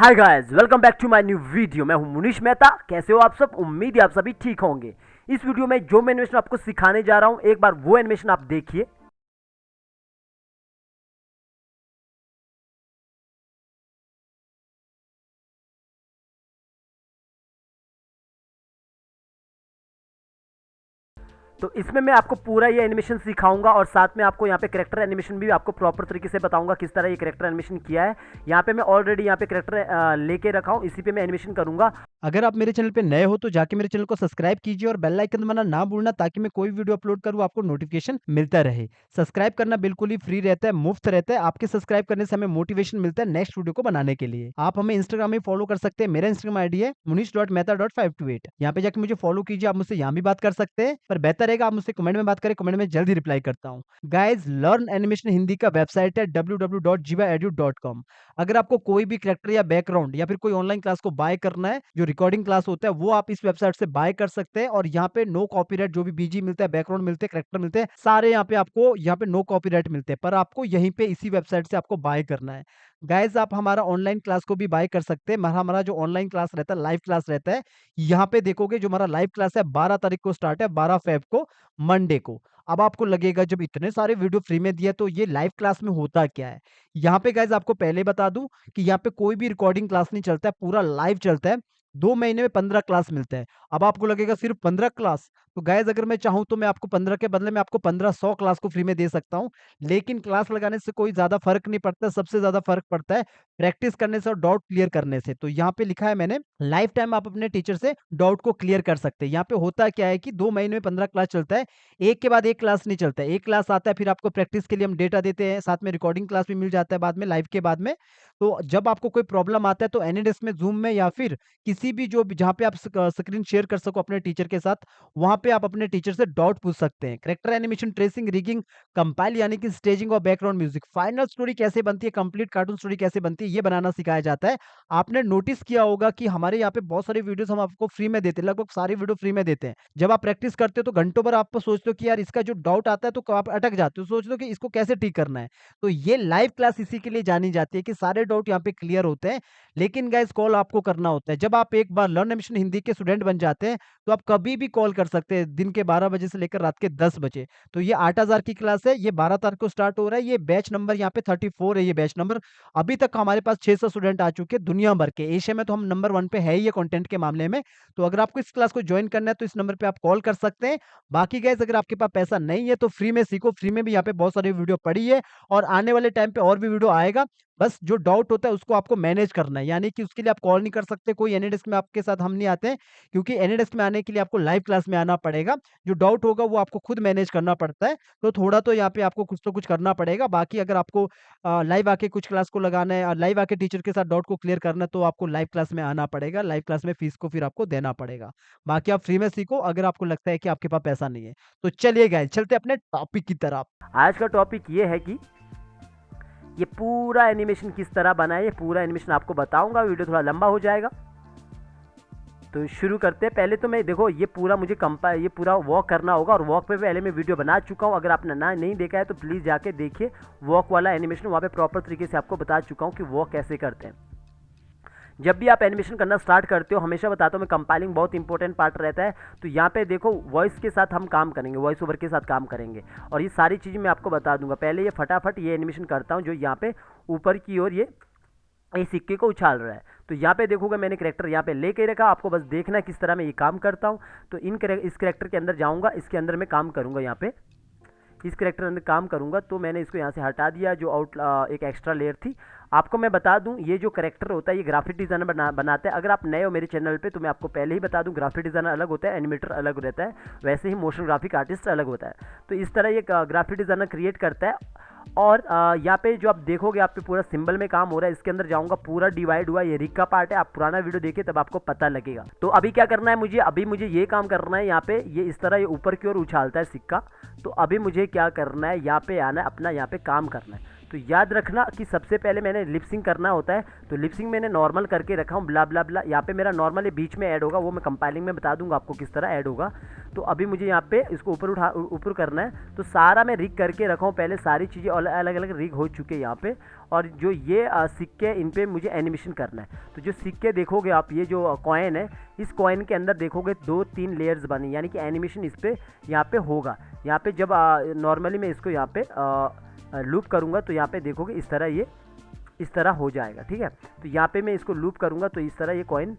Hi guys, welcome back to my new video. मैं हूं मुनीश मेहता। कैसे हो आप सब? उम्मीद है आप सभी ठीक होंगे। इस वीडियो में जो मैं एनिमेशन आपको सिखाने जा रहा हूं, एक बार वो एनिमेशन आप देखिए। तो इसमें मैं आपको पूरा ये एनिमेशन सिखाऊंगा और साथ में आपको यहाँ पे करेक्टर एनिमेशन भी आपको प्रॉपर तरीके से बताऊंगा किस तरह ये करेक्टर एनिमेशन किया है। यहाँ पे मैं ऑलरेडी यहाँ पे करेक्टर लेके रखा हूँ, इसी पे मैं एनिमेशन करूंगा। अगर आप मेरे चैनल पे नए हो तो जाके मेरे चैनल को सब्सक्राइब कीजिए और बेल आइकन दबाना ना भूलना ताकि मैं कोई वीडियो अपलोड करूँ आपको नोटिफिकेशन मिलता रहे। सब्सक्राइब करना बिल्कुल ही फ्री रहता है, मुफ्त रहता है। आपके सब्सक्राइब करने से हमें मोटिवेशन मिलता है नेक्स्ट वीडियो को बनाने के लिए। आप हमें इंस्टाग्राम में फॉलो कर सकते हैं। मेरा इंस्टाग्राम आईडी है munish.mehta.528। यहाँ पे जाके मुझे फॉलो कीजिए। आप मुझसे यहाँ भी बात कर सकते हैं, पर बेहतर रहेगा आप मुझसे कमेंट में बात करें। कमेंट में जल्दी रिप्लाई करता हूँ। गाइज, लर्न एनिमेशन हिंदी का वेबसाइट है www.jivaedu.com। अगर आपको कोई भी कैरेक्टर या बैकग्राउंड या फिर कोई ऑनलाइन क्लास को बाय करना है, जो रिकॉर्डिंग क्लास होता है, वो आप इस वेबसाइट से बाय कर सकते हैं। और यहाँ पे नो कॉपीराइट, जो भी बीजी मिलता है, बैकग्राउंड मिलते हैं, कैरेक्टर मिलते हैं, सारे यहाँ पे आपको यहाँ पे नो कॉपीराइट मिलते हैं। पर आपको यहीं पे इसी वेबसाइट से आपको बाय करना है। गाइज, आप हमारा ऑनलाइन क्लास को भी बाय कर सकते हैं। हमारा जो ऑनलाइन क्लास रहता है, लाइव क्लास रहता है, यहाँ पे देखोगे जो हमारा लाइव क्लास है 12 तारीख को स्टार्ट है, 12 फेब को, मंडे को। अब आपको लगेगा जब इतने सारे वीडियो फ्री में दिया तो ये लाइव क्लास में होता क्या है। यहाँ पे गाइज आपको पहले बता दूं कि यहाँ पे कोई भी रिकॉर्डिंग क्लास नहीं चलता है, पूरा लाइव चलता है। 2 महीने में 15 क्लास मिलते हैं। अब आपको लगेगा सिर्फ 15 क्लास, तो गाइज अगर मैं चाहूँ तो मैं आपको 15 के बदले में आपको 1500 क्लास को फ्री में दे सकता हूँ। लेकिन क्लास लगाने से कोई ज़्यादा फ़र्क नहीं पड़ता, सबसे ज़्यादा फ़र्क पड़ता है प्रैक्टिस करने से और डाउट क्लियर करने से। तो यहाँ पे लिखा है मैंने, लाइफ टाइम आप अपने टीचर से डाउट को क्लियर कर सकते हैं। यहाँ पे होता क्या है कि 2 महीने में 15 क्लास चलता है, एक के बाद एक क्लास नहीं चलता है। एक क्लास आता है, फिर आपको प्रैक्टिस के लिए हम डेटा देते हैं, साथ में रिकॉर्डिंग क्लास भी मिल जाता है बाद में, लाइव के बाद में। तो जब आपको कोई प्रॉब्लम आता है तो एनीडेस्क में, ज़ूम में या फिर किसी भी जो जहाँ पे आप स्क्रीन शेयर कर सको अपने टीचर के साथ, वहाँ पे आप अपने टीचर से डाउट पूछ सकते हैं। Character animation, tracing, rigging, compile यानी कि स्टेजिंग और बैकग्राउंड म्यूजिक, फाइनल स्टोरी कैसे बनती है, कंप्लीट कार्टून स्टोरी कैसे बनती है, ये बनाना सिखाया जाता है। आपने नोटिस किया होगा कि हमारे यहाँ पे बहुत सारी वीडियोस हम आपको फ्री में देते हैं, लगभग सारी वीडियो फ्री में देते हैं। जब आप प्रैक्टिस करते हो तो घंटों भर आप सोचते हो कि यार इसका जो डाउट आता है, तो आप अटक जाते हो, सोचते हो कि इसको कैसे ठीक करना है। तो ये लाइव क्लास इसी के लिए जानी जाती है कि सारे डाउट यहाँ पे क्लियर होते हैं। लेकिन गाइस, कॉल आपको करना होता है। जब आप एक बार लर्न एनिमेशन हिंदी के स्टूडेंट बन जाते हैं तो आप कभी भी कॉल कर सकते हैं, दिन के 12 बजे से लेकर रात के 10 बजे। तो ये 8000 की क्लास है, ये 12 तारीख को स्टार्ट हो रहा है। ये बैच नंबर यहाँ पे 34 है, ये बैच नंबर। अभी तक हमारे पास 600 स्टूडेंट आ चुके हैं दुनिया भर के। एशिया में तो हम नंबर 1 पे है ही है कंटेंट के मामले में। तो अगर आपको इस क्लास को ज्वाइन करना है तो इस नंबर पे आप कॉल कर सकते हैं। बाकी गाइस, अगर आपके पास पैसा नहीं है तो फ्री में सीखो। फ्री में भी यहाँ पे बहुत सारी वीडियो पड़ी है और आने वाले टाइम पे और भी वीडियो आएगा। बस जो डाउट होता है उसको आपको मैनेज करना है, यानी कि उसके लिए आप कॉल नहीं कर सकते, कोई एनीडेस्क में आपके साथ हम नहीं आते हैं, क्योंकि एनीडेस्क में आने के लिए आपको लाइव क्लास में आना पड़ेगा। जो डाउट होगा वो आपको खुद मैनेज करना पड़ता है। तो थोड़ा तो यहाँ पे आपको कुछ तो कुछ करना पड़ेगा। बाकी अगर आपको लाइव आके कुछ क्लास को लगाना है और लाइव आके टीचर के साथ डाउट को क्लियर करना है तो आपको लाइव क्लास में आना पड़ेगा। लाइव क्लास में फीस को फिर आपको देना पड़ेगा। बाकी आप फ्री में सीखो अगर आपको लगता है कि आपके पास पैसा नहीं है। तो चलिए गाइस, चलते हैं अपने टॉपिक की तरफ। आज का टॉपिक ये है कि ये पूरा एनिमेशन किस तरह बना है। ये पूरा एनिमेशन आपको बताऊंगा, वीडियो थोड़ा लंबा हो जाएगा। तो शुरू करते हैं। पहले तो मैं देखो, ये पूरा मुझे ये पूरा वॉक करना होगा और वॉक पे पहले मैं वीडियो बना चुका हूँ। अगर आपने नहीं देखा है तो प्लीज़ जाके देखिए वॉक वाला एनिमेशन, वहाँ पे प्रॉपर तरीके से आपको बता चुका हूँ कि वॉक कैसे करते हैं। जब भी आप एनिमेशन करना स्टार्ट करते हो, हमेशा बताता हूँ मैं, कंपाइलिंग बहुत इंपॉर्टेंट पार्ट रहता है। तो यहाँ पे देखो, वॉइस के साथ हम काम करेंगे, वॉइस ओवर के साथ काम करेंगे और ये सारी चीज़ें मैं आपको बता दूंगा। पहले ये फटाफट ये एनिमेशन करता हूँ जो यहाँ पे ऊपर की ओर ये सिक्के को उछाल रहा है। तो यहाँ पे देखोगे मैंने करेक्टर यहाँ पे लेके रखा, आपको बस देखना है किस तरह मैं ये काम करता हूँ। तो इस करेक्टर के अंदर जाऊँगा, इसके अंदर मैं काम करूँगा। यहाँ पे इस करेक्टर अंदर काम करूँगा तो मैंने इसको यहाँ से हटा दिया, जो एक एक्स्ट्रा लेयर थी। आपको मैं बता दूं, ये जो करेक्टर होता है ये ग्राफिक डिज़ाइनर बनाते हैं। अगर आप नए हो मेरे चैनल पे तो मैं आपको पहले ही बता दूं, ग्राफिक डिज़ाइनर अलग होता है, एनिमेटर अलग रहता है, वैसे ही मोशन ग्राफिक आर्टिस्ट अलग होता है। तो इस तरह ये ग्राफिक डिज़ाइनर क्रिएट करता है। और यहाँ पे जो आप देखोगे, आप पे पूरा सिंबल में काम हो रहा है। इसके अंदर जाऊँगा, पूरा डिवाइड हुआ, ये रिग का पार्ट है। आप पुराना वीडियो देखिए तब आपको पता लगेगा। तो अभी क्या करना है मुझे, अभी मुझे ये काम करना है। यहाँ पे ये इस तरह ये ऊपर की ओर उछालता है सिक्का। तो अभी मुझे क्या करना है, यहाँ पे आना है, अपना यहाँ पे काम करना है। तो याद रखना कि सबसे पहले मैंने लिपसिंग करना होता है। तो लिपसिंग मैंने नॉर्मल करके रखा हूँ, ब्ला ब्ला ब्ला। यहाँ पे मेरा नॉर्मल ये बीच में ऐड होगा, वो मैं कंपाइलिंग में बता दूंगा आपको किस तरह ऐड होगा। तो अभी मुझे यहाँ पे इसको ऊपर करना है। तो सारा मैं रिग करके रखा हूँ, पहले सारी चीज़ें अलग अलग रिग हो चुके हैं यहाँ पे। और जो ये सिक्के इन पे मुझे एनिमेशन करना है। तो जो सिक्के देखोगे आप, ये जो कॉइन है, इस कॉइन के अंदर देखोगे 2-3 लेयर्स बनी, यानी कि एनिमेशन इस पर यहाँ पे होगा। यहाँ पे जब नॉर्मली मैं इसको यहाँ पे लूप करूँगा तो यहाँ पे देखोगे इस तरह ये इस तरह हो जाएगा, ठीक है। तो यहाँ पे मैं इसको लूप करूँगा तो इस तरह ये कॉइन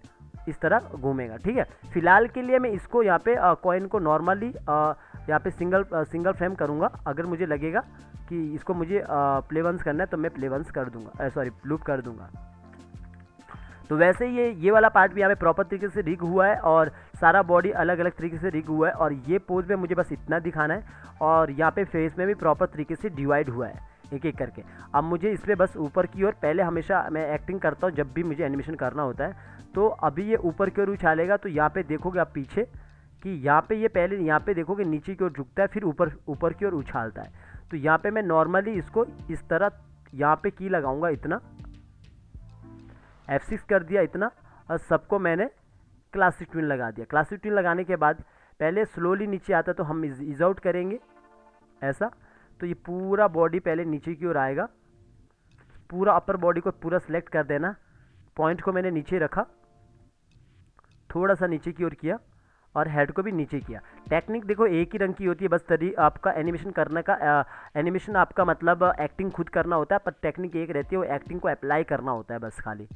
इस तरह घूमेगा, ठीक है। फिलहाल के लिए मैं इसको यहाँ पे कॉइन को नॉर्मली यहाँ पे सिंगल फ्रेम करूँगा। अगर मुझे लगेगा कि इसको मुझे प्ले वंस करना है तो मैं प्ले वंस कर दूँगा, सॉरी लूप कर दूँगा। तो वैसे ये वाला पार्ट भी यहाँ पे प्रॉपर तरीके से रिग हुआ है और सारा बॉडी अलग अलग तरीके से रिग हुआ है। और ये पोज में मुझे बस इतना दिखाना है और यहाँ पे फेस में भी प्रॉपर तरीके से डिवाइड हुआ है एक एक करके। अब मुझे इस पर बस ऊपर की ओर, पहले हमेशा मैं एक्टिंग करता हूँ जब भी मुझे एनिमेशन करना होता है, तो अभी ये ऊपर की ओर उछालेगा। तो यहाँ पे देखोगे आप पीछे कि यहाँ पे ये पहले यहाँ पे देखोगे नीचे की ओर झुकता है, फिर ऊपर की ओर उछालता है। तो यहाँ पे मैं नॉर्मली इसको इस तरह यहाँ पे की लगाऊंगा, इतना F6 कर दिया इतना, और सबको मैंने क्लासिक ट्विन लगा दिया। क्लासिक ट्विन लगाने के बाद पहले स्लोली नीचे आता तो हम इज आउट करेंगे ऐसा। तो ये पूरा बॉडी पहले नीचे की ओर आएगा, पूरा अपर बॉडी को पूरा सेलेक्ट कर देना। पॉइंट को मैंने नीचे रखा, थोड़ा सा नीचे की ओर किया और हेड को भी नीचे किया। टेक्निक देखो एक ही रंग की होती है, बस तरी आपका एनिमेशन करने का एनिमेशन आपका मतलब एक्टिंग खुद करना होता है, पर टेक्निक एक रहती है, वो एक्टिंग को अप्लाई करना होता है बस खाली।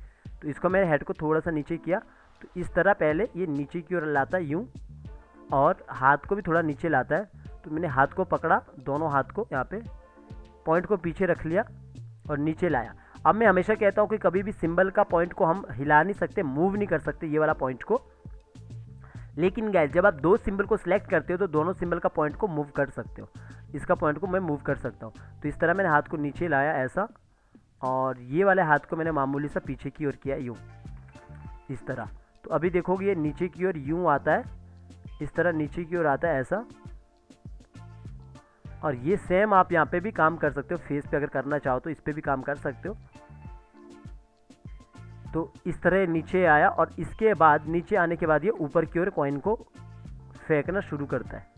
तो इसको मैंने हेड को थोड़ा सा नीचे किया, तो इस तरह पहले ये नीचे की ओर लाता है यूँ, और हाथ को भी थोड़ा नीचे लाता है। तो मैंने हाथ को पकड़ा, दोनों हाथ को यहाँ पे पॉइंट को पीछे रख लिया और नीचे लाया। अब मैं हमेशा कहता हूँ कि कभी भी सिंबल का पॉइंट को हम हिला नहीं सकते, मूव नहीं कर सकते ये वाला पॉइंट को। लेकिन गाइस जब आप दो सिंबल को सिलेक्ट करते हो तो दोनों सिंबल का पॉइंट को मूव कर सकते हो। इसका पॉइंट को मैं मूव कर सकता हूँ। तो इस तरह मैंने हाथ को नीचे लाया ऐसा, और ये वाले हाथ को मैंने मामूली सा पीछे की ओर किया यूँ, इस तरह। तो अभी देखोगे ये नीचे की ओर यूँ आता है, इस तरह नीचे की ओर आता है ऐसा। और ये सेम आप यहाँ पे भी काम कर सकते हो, फेस पे अगर करना चाहो तो इस पे भी काम कर सकते हो। तो इस तरह नीचे आया, और इसके बाद नीचे आने के बाद ये ऊपर की ओर कॉइन को फेंकना शुरू करता है।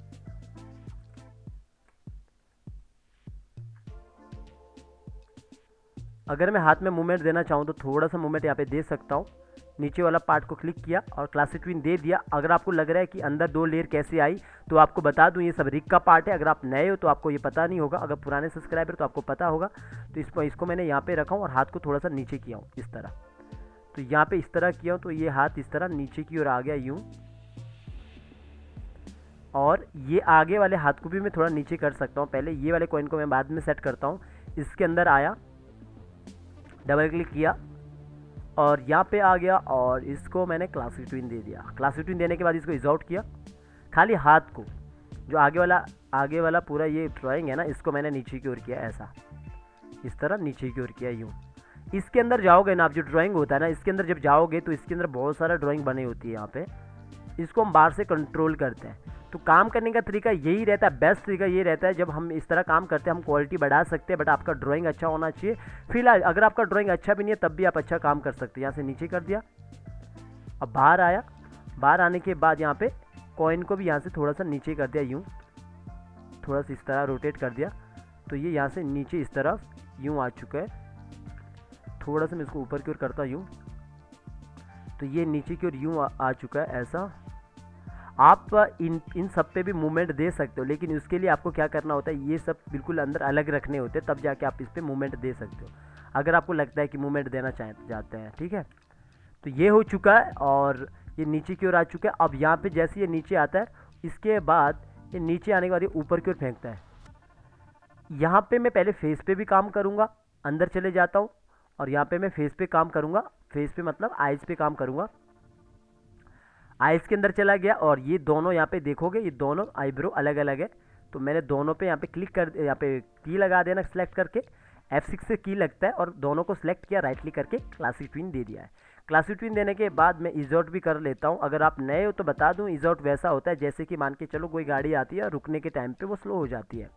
अगर मैं हाथ में मूवमेंट देना चाहूँ तो थोड़ा सा मूवमेंट यहाँ पे दे सकता हूँ। नीचे वाला पार्ट को क्लिक किया और क्लासिक ट्विन दे दिया। अगर आपको लग रहा है कि अंदर दो लेयर कैसे आई, तो आपको बता दूं ये सब रिग का पार्ट है। अगर आप नए हो तो आपको ये पता नहीं होगा, अगर पुराने सब्सक्राइबर तो आपको पता होगा। तो इसको मैंने यहाँ पे रखा हूँ और हाथ को थोड़ा सा नीचे किया हूँ इस तरह। तो यहाँ पे इस तरह किया हूँ तो ये हाथ इस तरह नीचे की ओर आ गया यूँ, और ये आगे वाले हाथ को भी मैं थोड़ा नीचे कर सकता हूँ। पहले ये वाले कॉइन को मैं बाद में सेट करता हूँ। इसके अंदर आया, डबल क्लिक किया और यहाँ पे आ गया, और इसको मैंने क्लासिक ट्विन दे दिया। क्लासिक ट्विन देने के बाद इसको इज आउट किया। खाली हाथ को, जो आगे वाला पूरा ये ड्राइंग है ना, इसको मैंने नीचे की ओर किया ऐसा, इस तरह नीचे की ओर किया यूँ। इसके अंदर जाओगे ना आप, जो ड्राइंग होता है ना, इसके अंदर जब जाओगे तो इसके अंदर बहुत सारा ड्राइंग बनी होती है यहाँ पे। इसको हम बाहर से कंट्रोल करते हैं। तो काम करने का तरीका यही रहता है, बेस्ट तरीका ये रहता है। जब हम इस तरह काम करते हैं हम क्वालिटी बढ़ा सकते हैं, बट आपका ड्राइंग अच्छा होना चाहिए। फिलहाल अगर आपका ड्राइंग अच्छा भी नहीं है तब भी आप अच्छा काम कर सकते हैं। यहाँ से नीचे कर दिया, अब बाहर आया। बाहर आने के बाद यहाँ पे कॉइन को भी यहाँ से थोड़ा सा नीचे कर दिया यूँ, थोड़ा सा इस तरह रोटेट कर दिया। तो ये यहाँ से नीचे इस तरफ यूँ आ चुका है। थोड़ा सा मैं इसको ऊपर की ओर करता यूँ, तो ये नीचे की ओर यूँ आ चुका है ऐसा। आप इन सब पे भी मूवमेंट दे सकते हो, लेकिन उसके लिए आपको क्या करना होता है, ये सब बिल्कुल अंदर अलग रखने होते हैं, तब जाके आप इस पे मूवमेंट दे सकते हो, अगर आपको लगता है कि मूवमेंट देना चाहते हैं। ठीक है, तो ये हो चुका है और ये नीचे की ओर आ चुका है। अब यहाँ पे जैसे ये नीचे आता है, इसके बाद ये नीचे आने के बाद ये ऊपर की ओर फेंकता है। यहाँ पे मैं पहले फेस पे भी काम करूँगा, अंदर चले जाता हूँ और यहाँ पे मैं फेस पे काम करूँगा। फेस पे मतलब आइज़ पे काम करूँगा। आइज़ के अंदर चला गया और ये दोनों यहाँ पे देखोगे, ये दोनों आईब्रो अलग अलग है। तो मैंने दोनों पे यहाँ पे क्लिक कर, यहाँ पे की लगा देना सेलेक्ट करके, F6 से की लगता है और दोनों को सिलेक्ट किया, राइट क्लिक करके क्लासिक ट्विन दे दिया है। क्लासिक ट्विन देने के बाद मैं इज आउट भी कर लेता हूँ। अगर आप नए हो तो बता दूँ, इज आउट वैसा होता है जैसे कि मान के चलो कोई गाड़ी आती है, रुकने के टाइम पे वो स्लो हो जाती है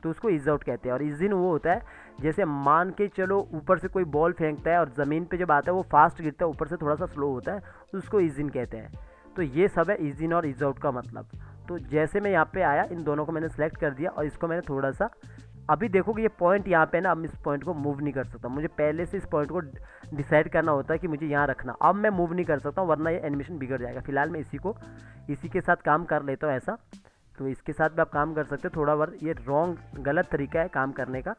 तो उसको इज आउट कहते हैं। और इज इन वो होता है जैसे मान के चलो ऊपर से कोई बॉल फेंकता है और ज़मीन पे जब आता है वो फास्ट गिरता है, ऊपर से थोड़ा सा स्लो होता है, उसको इज इन कहते हैं। तो ये सब है इज इन और इज आउट का मतलब। तो जैसे मैं यहाँ पे आया, इन दोनों को मैंने सेलेक्ट कर दिया और इसको मैंने थोड़ा सा अभी देखोगे ये पॉइंट यहाँ पे ना, अब इस पॉइंट को मूव नहीं कर सकता, मुझे पहले से इस पॉइंट को डिसाइड करना होता है कि मुझे यहाँ रखना। अब मैं मूव नहीं कर सकता हूँ वरना ये एनिमेशन बिगड़ जाएगा। फिलहाल मैं इसी के साथ काम कर लेता हूँ ऐसा। तो इसके साथ भी आप काम कर सकते हो। थोड़ा बार ये गलत तरीका है काम करने का,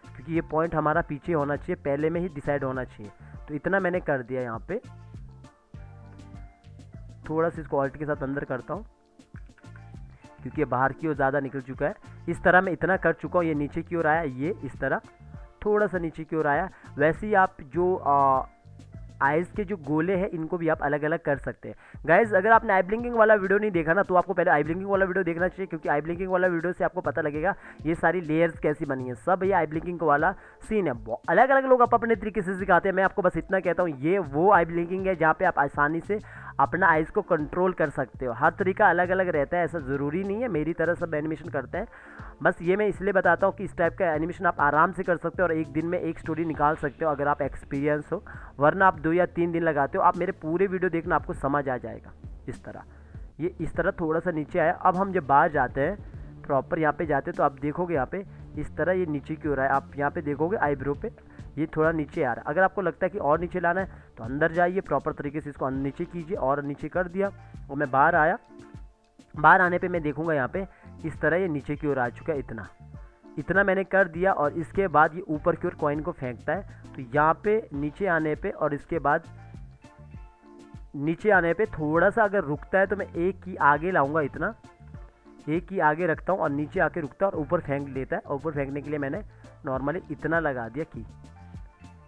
क्योंकि ये पॉइंट हमारा पीछे होना चाहिए, पहले में ही डिसाइड होना चाहिए। तो इतना मैंने कर दिया यहाँ पे। थोड़ा सा इसको ऑल्ट के साथ अंदर करता हूँ क्योंकि ये बाहर की ओर ज़्यादा निकल चुका है। इस तरह मैं इतना कर चुका हूँ। ये नीचे की ओर आया, ये इस तरह थोड़ा सा नीचे की ओर आया। वैसे ही आप जो आइज़ के जो गोले हैं इनको भी आप अलग अलग कर सकते हैं। गाइज अगर आपने आई ब्लिंकिंग वाला वीडियो नहीं देखा ना, तो आपको पहले आई ब्लिंकिंग वाला वीडियो देखना चाहिए, क्योंकि आई ब्लिंकिंग वाला वीडियो से आपको पता लगेगा ये सारी लेयर्स कैसी बनी है। सब ये आई ब्लिंकिंग वाला सीन है। अलग अलग लोग अपने तरीके से सिखाते हैं। मैं आपको बस इतना कहता हूँ, ये वो आई ब्लिंकिंग है जहाँ पे आप आसानी से अपना आइज़ को कंट्रोल कर सकते हो। हर तरीका अलग अलग रहता है, ऐसा ज़रूरी नहीं है मेरी तरह सब एनिमेशन करते हैं। बस ये मैं इसलिए बताता हूँ कि इस टाइप का एनिमेशन आप आराम से कर सकते हो और एक दिन में एक स्टोरी निकाल सकते हो अगर आप एक्सपीरियंस हो। वरना आप 2 या 3 दिन लगाते हो। आप मेरे पूरे वीडियो देखना, आपको समझ आ जाएगा। इस तरह ये इस तरह थोड़ा सा नीचे आया। अब हम जब बाहर जाते हैं, प्रॉपर यहाँ पे जाते हैं, तो आप देखोगे यहाँ पे इस तरह ये नीचे की ओर है। आप यहाँ पे देखोगे आईब्रो पे ये थोड़ा नीचे आ रहा है। अगर आपको लगता है कि और नीचे लाना है तो अंदर जाइए, प्रॉपर तरीके से इसको नीचे कीजिए। और नीचे कर दिया और मैं बाहर आया। बाहर आने पे मैं देखूंगा यहाँ पे इस तरह ये नीचे की ओर आ चुका है। इतना मैंने कर दिया। और इसके बाद ये ऊपर की ओर कॉइन को फेंकता है। तो यहाँ पे नीचे आने पे और इसके बाद नीचे आने पे थोड़ा सा अगर रुकता है तो मैं एक की आगे लाऊंगा, इतना एक की आगे रखता हूँ और नीचे आके रुकता है और ऊपर फेंक लेता है। ऊपर फेंकने के लिए मैंने नॉर्मली इतना लगा दिया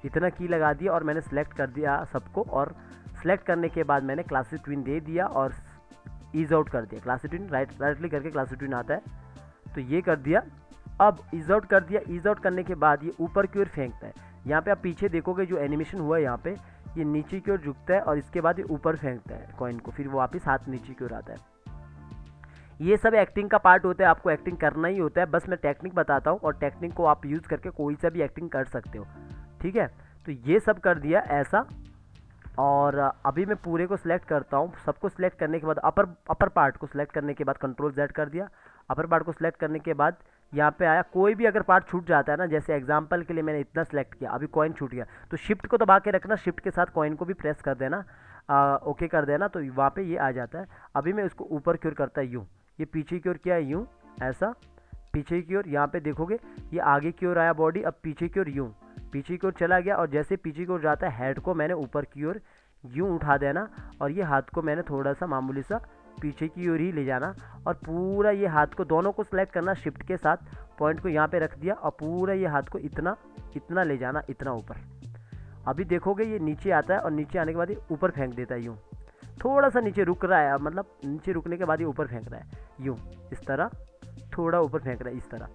इतना की लगा दिया और मैंने सेलेक्ट कर दिया सबको। और सेलेक्ट करने के बाद मैंने क्लासिक ट्विन दे दिया और ईज आउट कर दिया। क्लासिक ट्विन राइट क्लिक करके क्लासिक ट्विन आता है, तो ये कर दिया। अब ईज आउट कर दिया। ईज आउट करने के बाद ये ऊपर की ओर फेंकता है। यहाँ पे आप पीछे देखोगे जो एनिमेशन हुआ है, यहाँ पे ये नीचे की ओर झुकता है और इसके बाद ये ऊपर फेंकता है कॉइन को, फिर वो वापस हाथ नीचे की ओर आता है। ये सब एक्टिंग का पार्ट होता है, आपको एक्टिंग करना ही होता है। बस मैं टेक्निक बताता हूँ और टेक्निक को आप यूज़ करके कोई सा भी एक्टिंग कर सकते हो, ठीक है। तो ये सब कर दिया ऐसा। और अभी मैं पूरे को सिलेक्ट करता हूँ। सबको सिलेक्ट करने के बाद अपर पार्ट को सिलेक्ट करने के बाद कंट्रोल Z कर दिया। अपर पार्ट को सिलेक्ट करने के बाद यहाँ पे आया। कोई भी अगर पार्ट छूट जाता है ना, जैसे एग्जांपल के लिए मैंने इतना सेलेक्ट किया, अभी कॉइन छूट गया, तो शिफ्ट को दबा के रखना, शिफ्ट के साथ कॉइन को भी प्रेस कर देना, ओके कर देना, तो वहाँ पे ये आ जाता है। अभी मैं उसको ऊपर की ओर करता है यूँ, ये पीछे की ओर किया है यूँ, ऐसा पीछे की ओर। यहाँ पे देखोगे ये आगे की ओर आया बॉडी, अब पीछे की ओर यूँ, पीछे की ओर चला गया। और जैसे पीछे की ओर जाता है, हेड को मैंने ऊपर की ओर यूँ उठा देना और ये हाथ को मैंने थोड़ा सा मामूली सा पीछे की ओर ही ले जाना और पूरा ये हाथ को दोनों को सिलेक्ट करना, शिफ्ट के साथ पॉइंट को यहाँ पे रख दिया और पूरा ये हाथ को इतना ले जाना, इतना ऊपर। अभी देखोगे ये नीचे आता है और नीचे आने के बाद ये ऊपर फेंक देता है यूँ। थोड़ा सा नीचे रुक रहा है, मतलब नीचे रुकने के बाद ये ऊपर फेंक रहा है यूँ, इस तरह थोड़ा ऊपर फेंक रहा है इस तरह।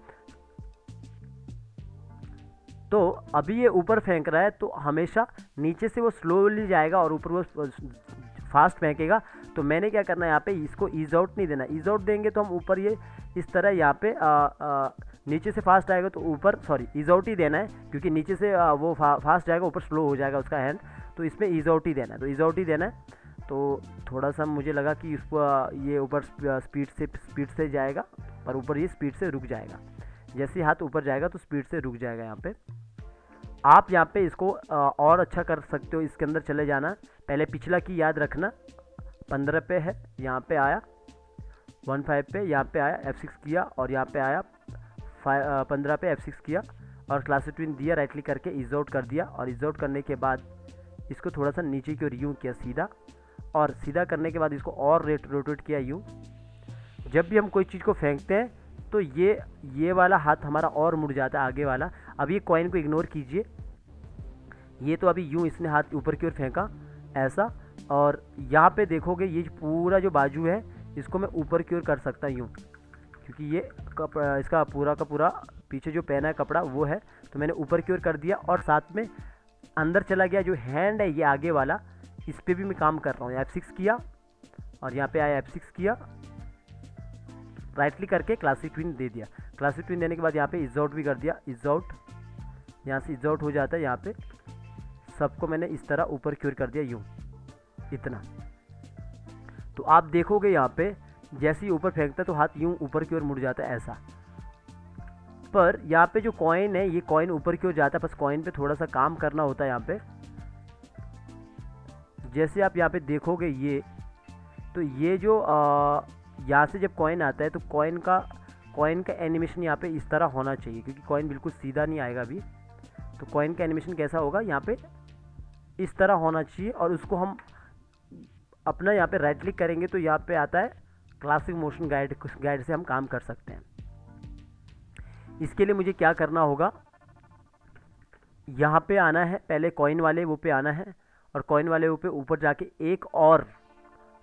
तो अभी ये ऊपर फेंक रहा है, तो हमेशा नीचे से वो स्लोली जाएगा और ऊपर वो फास्ट फेंकेगा। तो मैंने क्या करना है, यहाँ पे इसको ईज आउट नहीं देना। ईज आउट देंगे तो हम ऊपर ये इस तरह यहाँ पे नीचे से फास्ट आएगा तो ऊपर, सॉरी ईज आउट ही देना है, क्योंकि नीचे से वो फास्ट जाएगा, ऊपर स्लो हो जाएगा उसका हैंड, तो इसमें ईज आउट ही देना है। तो ईज आउट ही देना है। तो थोड़ा सा मुझे लगा कि इसको ये ऊपर स्पीड से जाएगा, पर ऊपर ये स्पीड से रुक जाएगा। जैसे हाथ ऊपर जाएगा तो स्पीड से रुक जाएगा। यहाँ पे आप यहाँ पे इसको और अच्छा कर सकते हो। इसके अंदर चले जाना, पहले पिछला की याद रखना, 15 पे है, यहाँ पे आया 15 पे, यहाँ पे आया F6 किया और यहाँ पे आया 15 पे F6 किया और क्लासिक ट्विन दिया, राइट क्लिक करके ईज आउट कर दिया। और ईज आउट करने के बाद इसको थोड़ा सा नीचे की ओर यूँ किया सीधा, और सीधा करने के बाद इसको और रोटेट किया यूँ। जब भी हम कोई चीज़ को फेंकते हैं तो ये वाला हाथ हमारा और मुड़ जाता है, आगे वाला। अब ये कॉइन को इग्नोर कीजिए। ये तो अभी यूँ इसने हाथ ऊपर की ओर फेंका ऐसा, और यहाँ पे देखोगे ये पूरा जो बाजू है इसको मैं ऊपर की ओर कर सकता यूँ, क्योंकि ये इसका पूरा का पूरा पीछे जो पहना है कपड़ा वो है, तो मैंने ऊपर की ओर कर दिया। और साथ में अंदर चला गया जो हैंड है ये आगे वाला, इस पर भी मैं काम कर रहा हूँ। F6 किया और यहाँ पे आया F6 किया, राइट क्लिक करके क्लासिक ट्विन दे दिया। क्लासिक ट्विन देने के बाद यहाँ पे इज आउट भी कर दिया, इज आउट, यहाँ से इज आउट हो जाता है। यहाँ पे सबको मैंने इस तरह ऊपर की ओर कर दिया यूँ, इतना। तो आप देखोगे यहाँ पे जैसे ही ऊपर फेंकता है तो हाथ यूँ ऊपर की ओर मुड़ जाता है ऐसा। पर यहाँ पे जो कॉइन है, ये कॉइन ऊपर की ओर जाता है, बस कॉइन पे थोड़ा सा काम करना होता है यहाँ पे। जैसे आप यहाँ पे देखोगे ये, तो ये जो यहाँ से जब कॉइन आता है तो कॉइन का एनिमेशन यहाँ पे इस तरह होना चाहिए, क्योंकि कॉइन बिल्कुल सीधा नहीं आएगा अभी। तो कॉइन का एनिमेशन कैसा होगा, यहाँ पे इस तरह होना चाहिए। और उसको हम अपना यहाँ पे राइट क्लिक करेंगे तो यहाँ पे आता है क्लासिक मोशन गाइड से हम काम कर सकते हैं। इसके लिए मुझे क्या करना होगा, यहाँ पे आना है, पहले कॉइन वाले वो पे आना है, और कॉइन वाले वो पे ऊपर जाके एक और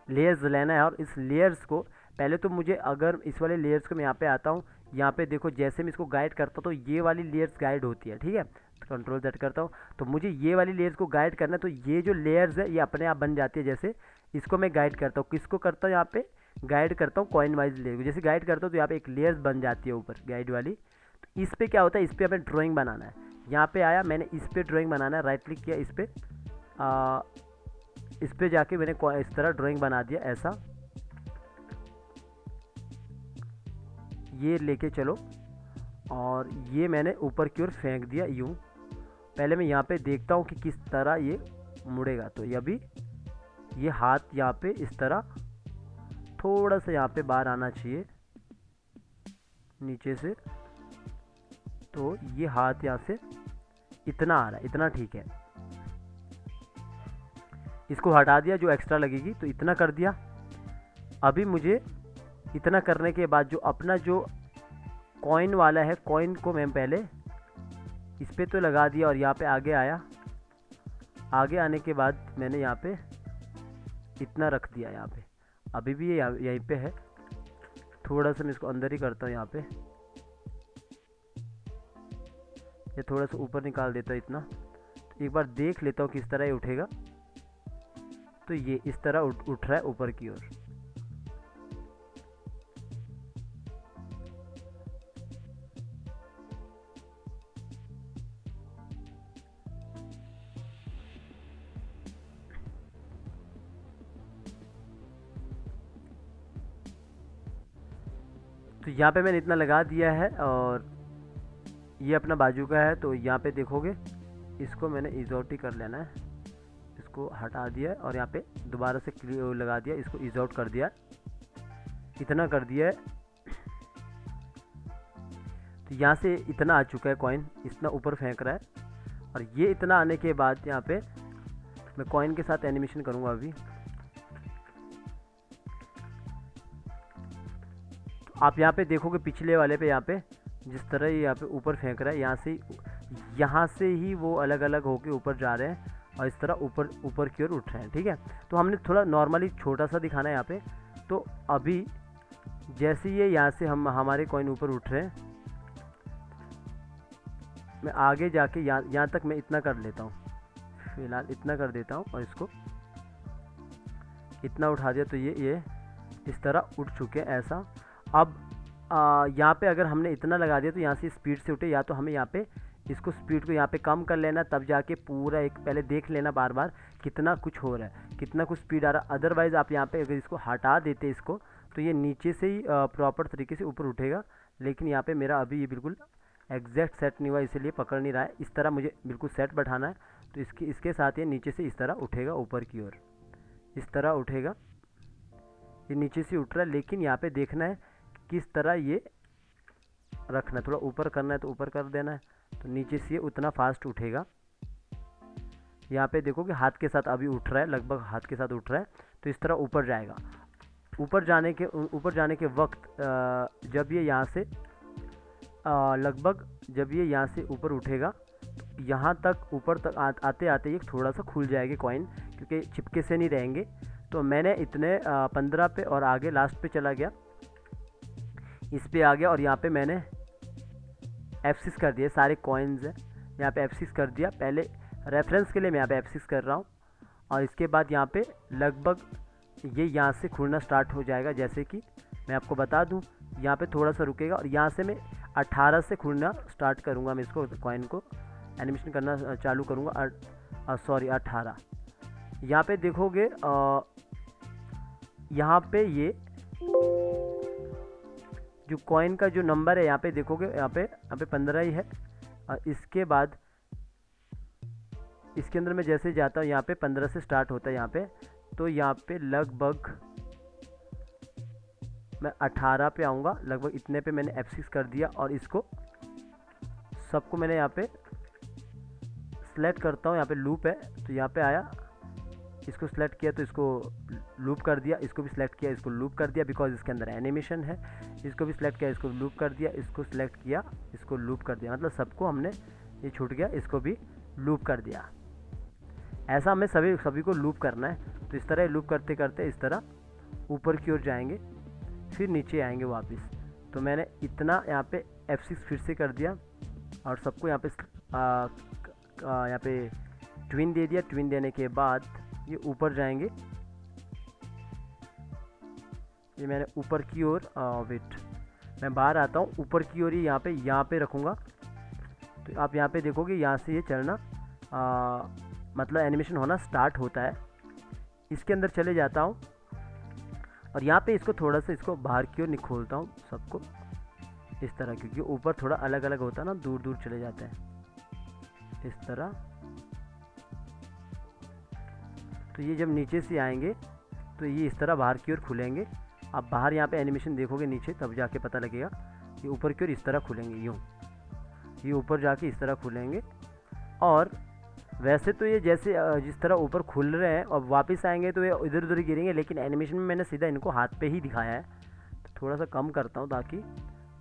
लेयर्स लेना है। और इस लेयर्स को पहले तो मुझे, अगर इस वाले लेयर्स को मैं यहाँ पे आता हूँ, यहाँ पे देखो जैसे मैं इसको गाइड करता हूँ तो ये वाली लेयर्स गाइड होती है, ठीक है। तो कंट्रोल Z करता हूँ, तो मुझे ये वाली लेयर्स को गाइड करना है। तो ये जो लेयर्स है ये अपने आप बन जाती है। जैसे इसको मैं गाइड करता हूँ, किसको करता हूँ, यहाँ पे गाइड करता हूँ कॉइन वाइज लेयर को। जैसे गाइड करता हूँ तो यहाँ पे एक लेयर्स बन जाती है ऊपर गाइड वाली। तो इस पर क्या होता है, इस पर हमें ड्राइंग बनाना है। यहाँ पे आया, मैंने इस पर ड्राइंग बनाना है, राइट क्लिक किया इस पर जाके मैंने इस तरह ड्राइंग बना दिया ऐसा। ये लेके चलो, और ये मैंने ऊपर की ओर फेंक दिया यूँ। पहले मैं यहाँ पे देखता हूँ कि किस तरह ये मुड़ेगा। तो ये अभी ये हाथ यहाँ पे इस तरह थोड़ा सा यहाँ पे बाहर आना चाहिए नीचे से। तो ये हाथ यहाँ से इतना आ रहा है, इतना ठीक है। इसको हटा दिया, जो एक्स्ट्रा लगेगी तो इतना कर दिया। अभी मुझे इतना करने के बाद जो अपना जो कॉइन वाला है, कॉइन को मैं पहले इस पे तो लगा दिया, और यहाँ पे आगे आया। आगे आने के बाद मैंने यहाँ पे इतना रख दिया। यहाँ पे अभी भी ये यहीं पे है, थोड़ा सा मैं इसको अंदर ही करता हूँ। यहाँ पे ये थोड़ा सा ऊपर निकाल देता हूँ इतना। तो एक बार देख लेता हूँ किस तरह ये उठेगा। तो ये इस तरह उठ रहा है ऊपर की ओर। तो यहाँ पे मैंने इतना लगा दिया है, और ये अपना बाजू का है। तो यहाँ पे देखोगे इसको मैंने इजोट ही कर लेना है, इसको हटा दिया और यहाँ पे दोबारा से लगा दिया, इसको इजोट कर दिया, इतना कर दिया है। तो यहाँ से इतना आ चुका है कॉइन, इतना ऊपर फेंक रहा है। और ये इतना आने के बाद यहाँ पे मैं कॉइन के साथ एनिमेशन करूँगा अभी। आप यहाँ पे देखोगे पिछले वाले पे, यहाँ पे जिस तरह ये यहाँ पे ऊपर फेंक रहा है, यहाँ से ही वो अलग अलग होके ऊपर जा रहे हैं, और इस तरह ऊपर की ओर उठ रहे हैं, ठीक है। तो हमने थोड़ा नॉर्मली छोटा सा दिखाना है यहाँ पे। तो अभी जैसे ये यहाँ से हमारे कॉइन ऊपर उठ रहे हैं, मैं आगे जाके यहाँ तक मैं इतना कर लेता हूँ, फिलहाल इतना कर देता हूँ, और इसको इतना उठा दिया। तो ये इस तरह उठ चुके हैं ऐसा। अब यहाँ पे अगर हमने इतना लगा दिया तो यहाँ से स्पीड से उठे, या तो हमें यहाँ पे इसको स्पीड को यहाँ पे कम कर लेना, तब जाके पूरा एक पहले देख लेना बार बार कितना कुछ हो रहा है, कितना कुछ स्पीड आ रहा है। अदरवाइज़ आप यहाँ पे अगर इसको हटा देते इसको, तो ये नीचे से ही प्रॉपर तरीके से ऊपर उठेगा। लेकिन यहाँ पे मेरा अभी ये बिल्कुल एग्जैक्ट सेट नहीं हुआ, इसलिए पकड़ नहीं रहा है। इस तरह मुझे बिल्कुल सेट बैठाना है। तो इसके साथ ये नीचे से इस तरह उठेगा ऊपर की ओर, इस तरह उठेगा। ये नीचे से उठ रहा है, लेकिन यहाँ पे देखना है किस तरह ये रखना है। थोड़ा ऊपर करना है तो ऊपर कर देना है, तो नीचे से उतना फास्ट उठेगा। यहाँ पे देखो कि हाथ के साथ अभी उठ रहा है, लगभग हाथ के साथ उठ रहा है। तो इस तरह ऊपर जाएगा। ऊपर जाने के वक्त जब ये यहाँ से लगभग जब ये यहाँ से ऊपर उठेगा, तो यहाँ तक ऊपर तक आते आते ये थोड़ा सा खुल जाएगी कॉइन, क्योंकि चिपके से नहीं रहेंगे। तो मैंने इतने 15 पे और आगे लास्ट पे चला गया, इस पे आ गया, और यहाँ पे मैंने F6 कर दिया। सारे कॉइन्स हैं यहाँ पे F6 कर दिया। पहले रेफरेंस के लिए मैं यहाँ पे F6 कर रहा हूँ, और इसके बाद यहाँ पे लगभग ये यहाँ से खुलना स्टार्ट हो जाएगा। जैसे कि मैं आपको बता दूँ, यहाँ पे थोड़ा सा रुकेगा, और यहाँ से मैं 18 से खुलना स्टार्ट करूँगा। मैं इसको कॉइन को एनिमेशन करना चालू करूँगा। सॉरी 18। यहाँ पे देखोगे यहाँ पे ये जो कॉइन का जो नंबर है यहाँ पे देखोगे, यहाँ पे 15 ही है। और इसके बाद इसके अंदर मैं जैसे जाता हूँ यहाँ पे 15 से स्टार्ट होता है यहाँ पे, तो यहाँ पे लगभग मैं 18 पे आऊँगा, लगभग इतने पे मैंने F6 कर दिया। और इसको सबको मैंने यहाँ पे सेलेक्ट करता हूँ, यहाँ पे लूप है तो यहाँ पे आया, इसको सेलेक्ट किया तो इसको लूप कर दिया, इसको भी सिलेक्ट किया, इसको लूप कर दिया बिकॉज इसके अंदर एनिमेशन है। इसको भी सिलेक्ट किया, इसको लूप कर दिया, इसको सिलेक्ट किया, इसको लूप कर दिया, मतलब सबको हमने, ये छूट गया, इसको भी लूप कर दिया। ऐसा हमें सभी को लूप करना है। तो इस तरह लूप करते करते इस तरह ऊपर की ओर जाएंगे, फिर नीचे आएंगे वापस। तो मैंने इतना यहाँ पे F6 फिर से कर दिया और सबको यहाँ पे ट्विन दे दिया। ट्विन देने के बाद ये ऊपर जाएंगे, ये मैंने ऊपर की ओर वेट, मैं बाहर आता हूँ, ऊपर की ओर ही यहाँ पे रखूँगा। तो आप यहाँ पे देखोगे यहाँ से ये चलना मतलब एनिमेशन होना स्टार्ट होता है। इसके अंदर चले जाता हूँ और यहाँ पे इसको थोड़ा सा इसको बाहर की ओर निखोलता हूँ सबको इस तरह, क्योंकि ऊपर थोड़ा अलग अलग होता है ना, दूर दूर चले जाते हैं इस तरह। तो ये जब नीचे से आएंगे तो ये इस तरह बाहर की ओर खुलेंगे। आप बाहर यहाँ पे एनिमेशन देखोगे नीचे, तब जाके पता लगेगा। ये ऊपर की ओर इस तरह खुलेंगे, यूँ ये ऊपर जाके इस तरह खुलेंगे। और वैसे तो ये जैसे जिस तरह ऊपर खुल रहे हैं और वापस आएंगे तो ये इधर उधर गिरेंगे, लेकिन एनिमेशन में मैंने सीधा इनको हाथ पे ही दिखाया है। तो थोड़ा सा कम करता हूँ ताकि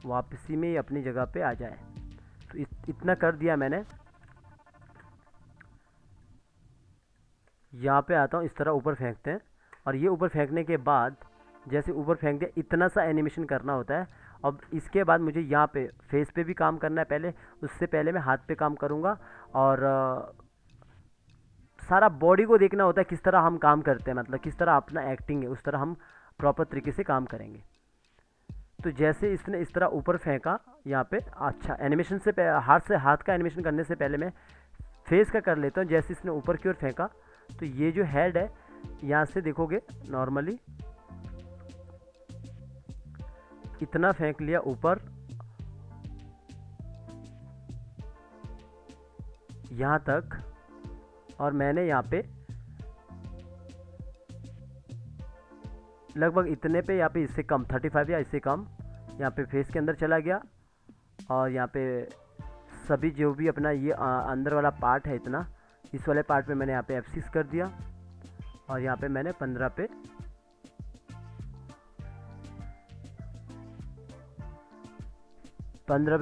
वापसी में ये अपनी जगह पे आ जाए। तो इतना कर दिया मैंने। यहाँ पे आता हूँ, इस तरह ऊपर फेंकते हैं और ये ऊपर फेंकने के बाद जैसे ऊपर फेंक दिया, इतना सा एनिमेशन करना होता है। अब इसके बाद मुझे यहाँ पे फेस पे भी काम करना है पहले, उससे पहले मैं हाथ पे काम करूँगा। और सारा बॉडी को देखना होता है किस तरह हम काम करते हैं, मतलब किस तरह अपना एक्टिंग है उस तरह हम प्रॉपर तरीके से काम करेंगे। तो जैसे इसने इस तरह ऊपर फेंका यहाँ पे, अच्छा एनिमेशन से हाथ का एनिमेशन करने से पहले मैं फेस का कर लेता हूँ। जैसे इसने ऊपर की ओर फेंका तो ये जो हेड है यहाँ से देखोगे नॉर्मली इतना फेंक लिया ऊपर यहाँ तक, और मैंने यहाँ पे लगभग इतने पे, यहाँ पे इससे कम 35 या इससे कम यहाँ पे फेस के अंदर चला गया। और यहाँ पे सभी जो भी अपना ये अंदर वाला पार्ट है इतना, इस वाले पार्ट पे मैंने यहाँ पे F6 कर दिया। और यहाँ पे मैंने 15 पे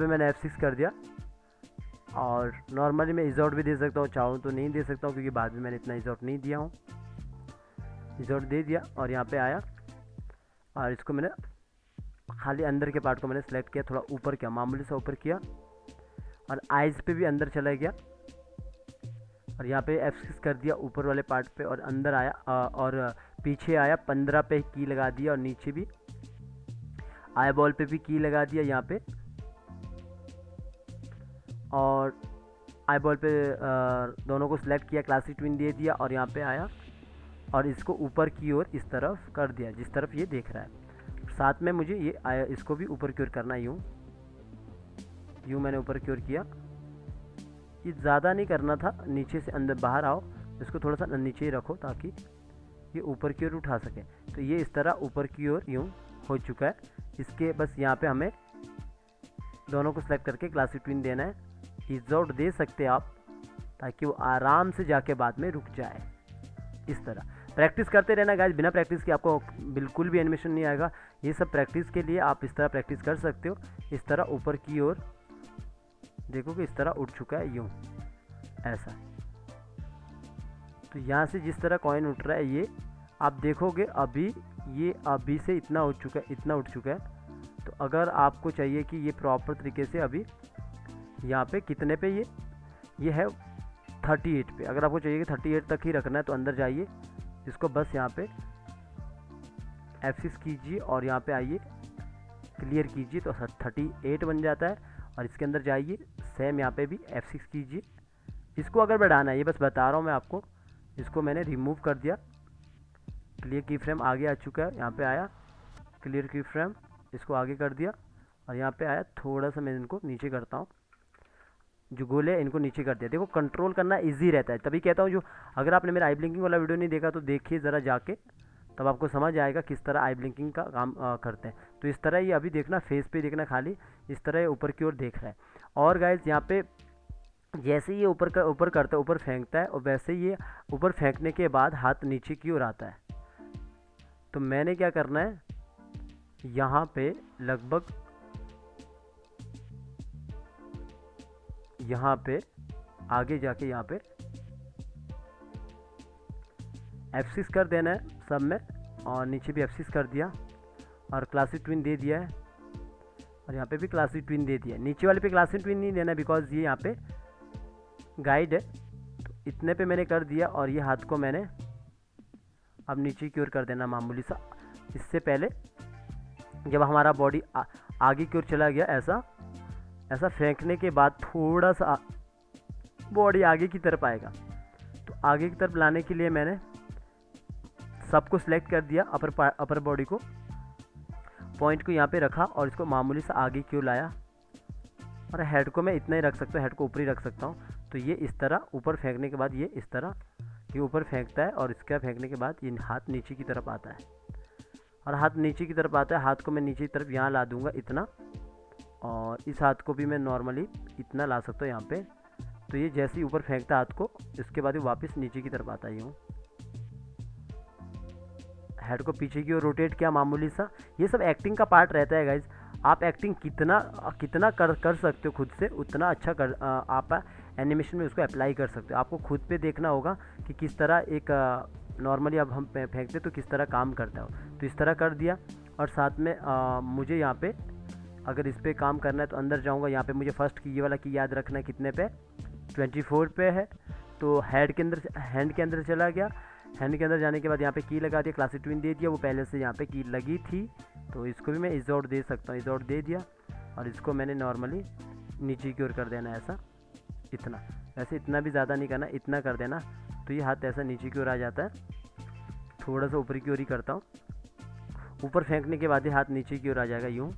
मैंने F6 कर दिया। और नॉर्मली मैं इजोट भी दे सकता हूँ, चाहूँ तो नहीं दे सकता हूँ क्योंकि बाद में मैंने इतना इजोट नहीं दिया हूँ। इजोट दे दिया और यहाँ पे आया और इसको मैंने खाली अंदर के पार्ट को मैंने सेलेक्ट किया, थोड़ा ऊपर किया, मामूली सा ऊपर किया। और आइज़ पे भी अंदर चला गया और यहाँ पे F6 कर दिया ऊपर वाले पार्ट पे और अंदर आया और पीछे आया 15 पे की लगा दिया और नीचे भी आई बॉल पे भी की लगा दिया यहाँ पे। और आई बॉल पे दोनों को सिलेक्ट किया, क्लासिक ट्विन दे दिया और यहाँ पे आया और इसको ऊपर की ओर इस तरफ कर दिया जिस तरफ ये देख रहा है। साथ में मुझे ये इसको भी ऊपर की ओर करना, यूँ मैंने ऊपर की ओर किया। ये ज़्यादा नहीं करना था, नीचे से अंदर बाहर आओ, इसको थोड़ा सा नीचे ही रखो ताकि ये ऊपर की ओर उठा सके। तो ये इस तरह ऊपर की ओर यूँ हो चुका है। इसके बस यहाँ पे हमें दोनों को सेलेक्ट करके क्लासिक ट्विन देना है। इजोट दे सकते आप ताकि वो आराम से जाके बाद में रुक जाए। इस तरह प्रैक्टिस करते रहना गाइस, बिना प्रैक्टिस के आपको बिल्कुल भी एनिमेशन नहीं आएगा। ये सब प्रैक्टिस के लिए आप इस तरह प्रैक्टिस कर सकते हो। इस तरह ऊपर की ओर देखो कि इस तरह उठ चुका है, यूँ ऐसा। तो यहाँ से जिस तरह कॉइन उठ रहा है ये आप देखोगे अभी से इतना उठ चुका है। तो अगर आपको चाहिए कि ये प्रॉपर तरीके से अभी यहाँ पे कितने पे ये है 38 पे, अगर आपको चाहिए कि 38 तक ही रखना है तो अंदर जाइए, इसको बस यहाँ पे F6 कीजिए और यहाँ पे आइए क्लियर कीजिए तो 38 बन जाता है। और इसके अंदर जाइए, सेम यहाँ पे भी F6 कीजिए। इसको अगर बढ़ाना है, ये बस बता रहा हूँ मैं आपको, इसको मैंने रिमूव कर दिया, क्लियर की फ्रेम आगे आ चुका है, यहाँ पे आया क्लियर की फ्रेम, इसको आगे कर दिया और यहाँ पे आया, थोड़ा सा मैं इनको नीचे करता हूँ, जो गोले इनको नीचे कर दिया। देखो कंट्रोल करना इजी रहता है, तभी कहता हूँ जो अगर आपने मेरा आई ब्लिंकिंग वाला वीडियो नहीं देखा तो देखिए ज़रा जाके, तब आपको समझ आएगा किस तरह आई ब्लिंकिंग का काम करते हैं। तो इस तरह ये अभी देखना, फेस पे देखना खाली, इस तरह ये ऊपर की ओर देख रहा है। और गाइस यहाँ पे जैसे ये ऊपर करता है, ऊपर फेंकता है, और वैसे ये ऊपर फेंकने के बाद हाथ नीचे की ओर आता है। तो मैंने क्या करना है, यहाँ पे लगभग यहाँ पे आगे जाके यहाँ पे F6 कर देना है सब में, और नीचे भी F6 कर दिया, और क्लासिक ट्विन दे दिया है, और यहाँ पे भी क्लासिक ट्विन दे दिया है। नीचे वाले पे क्लासिक ट्विन नहीं देना बिकॉज ये यहाँ पे गाइड है। तो इतने पे मैंने कर दिया, और ये हाथ को मैंने अब नीचे की ओर कर देना मामूली सा। इससे पहले जब हमारा बॉडी आगे की ओर चला गया, ऐसा फेंकने के बाद थोड़ा सा बॉडी आगे की तरफ आएगा। तो आगे की तरफ लाने के लिए मैंने सबको सिलेक्ट कर दिया, अपर बॉडी को, पॉइंट को यहाँ पे रखा, और इसको मामूली सा आगे की ओर लाया, और हेड को मैं इतना ही रख सकता हूँ, हेड को ऊपर ही रख सकता हूँ। तो ये इस तरह ऊपर फेंकने के बाद ये इस तरह ये ऊपर फेंकता है, और इसका फेंकने के बाद ये हाथ नीचे की तरफ आता है, और हाथ नीचे की तरफ आता है। हाथ को मैं नीचे की तरफ यहाँ ला दूँगा इतना, और इस हाथ को भी मैं नॉर्मली इतना ला सकता हूँ यहाँ पे। तो ये जैसे ही ऊपर फेंकता है हाथ को, इसके बाद ये वापस नीचे की तरफ आता है यूँ। हेड को पीछे की ओर रोटेट किया मामूली सा। ये सब एक्टिंग का पार्ट रहता है गाइज। आप एक्टिंग कितना कर सकते हो खुद से, उतना अच्छा आप एनिमेशन में उसको अप्लाई कर सकते हो। आपको खुद पे देखना होगा कि किस तरह एक नॉर्मली अब हम फेंकते तो किस तरह काम करता है। तो इस तरह कर दिया, और साथ में मुझे यहाँ पे अगर इस पर काम करना है तो अंदर जाऊँगा। यहाँ पे मुझे फर्स्ट की ये वाला की याद रखना है, कितने पे, 24 पे है। तो हैंड के अंदर चला गया। हैंड के अंदर जाने के बाद यहाँ पे की लगा दिया, क्लासिक ट्विन दे दिया। वो पहले से यहाँ पे की लगी थी, तो इसको भी मैं इजोट दे सकता हूँ, इजोट दे दिया। और इसको मैंने नॉर्मली नीचे की ओर कर देना, ऐसा इतना, वैसे इतना भी ज़्यादा नहीं करना, इतना कर देना। तो ये हाथ ऐसा नीचे की ओर आ जाता है। थोड़ा सा ऊपर की ओर ही करता हूँ, ऊपर फेंकने के बाद ही हाथ नीचे की ओर आ जाएगा यूँ।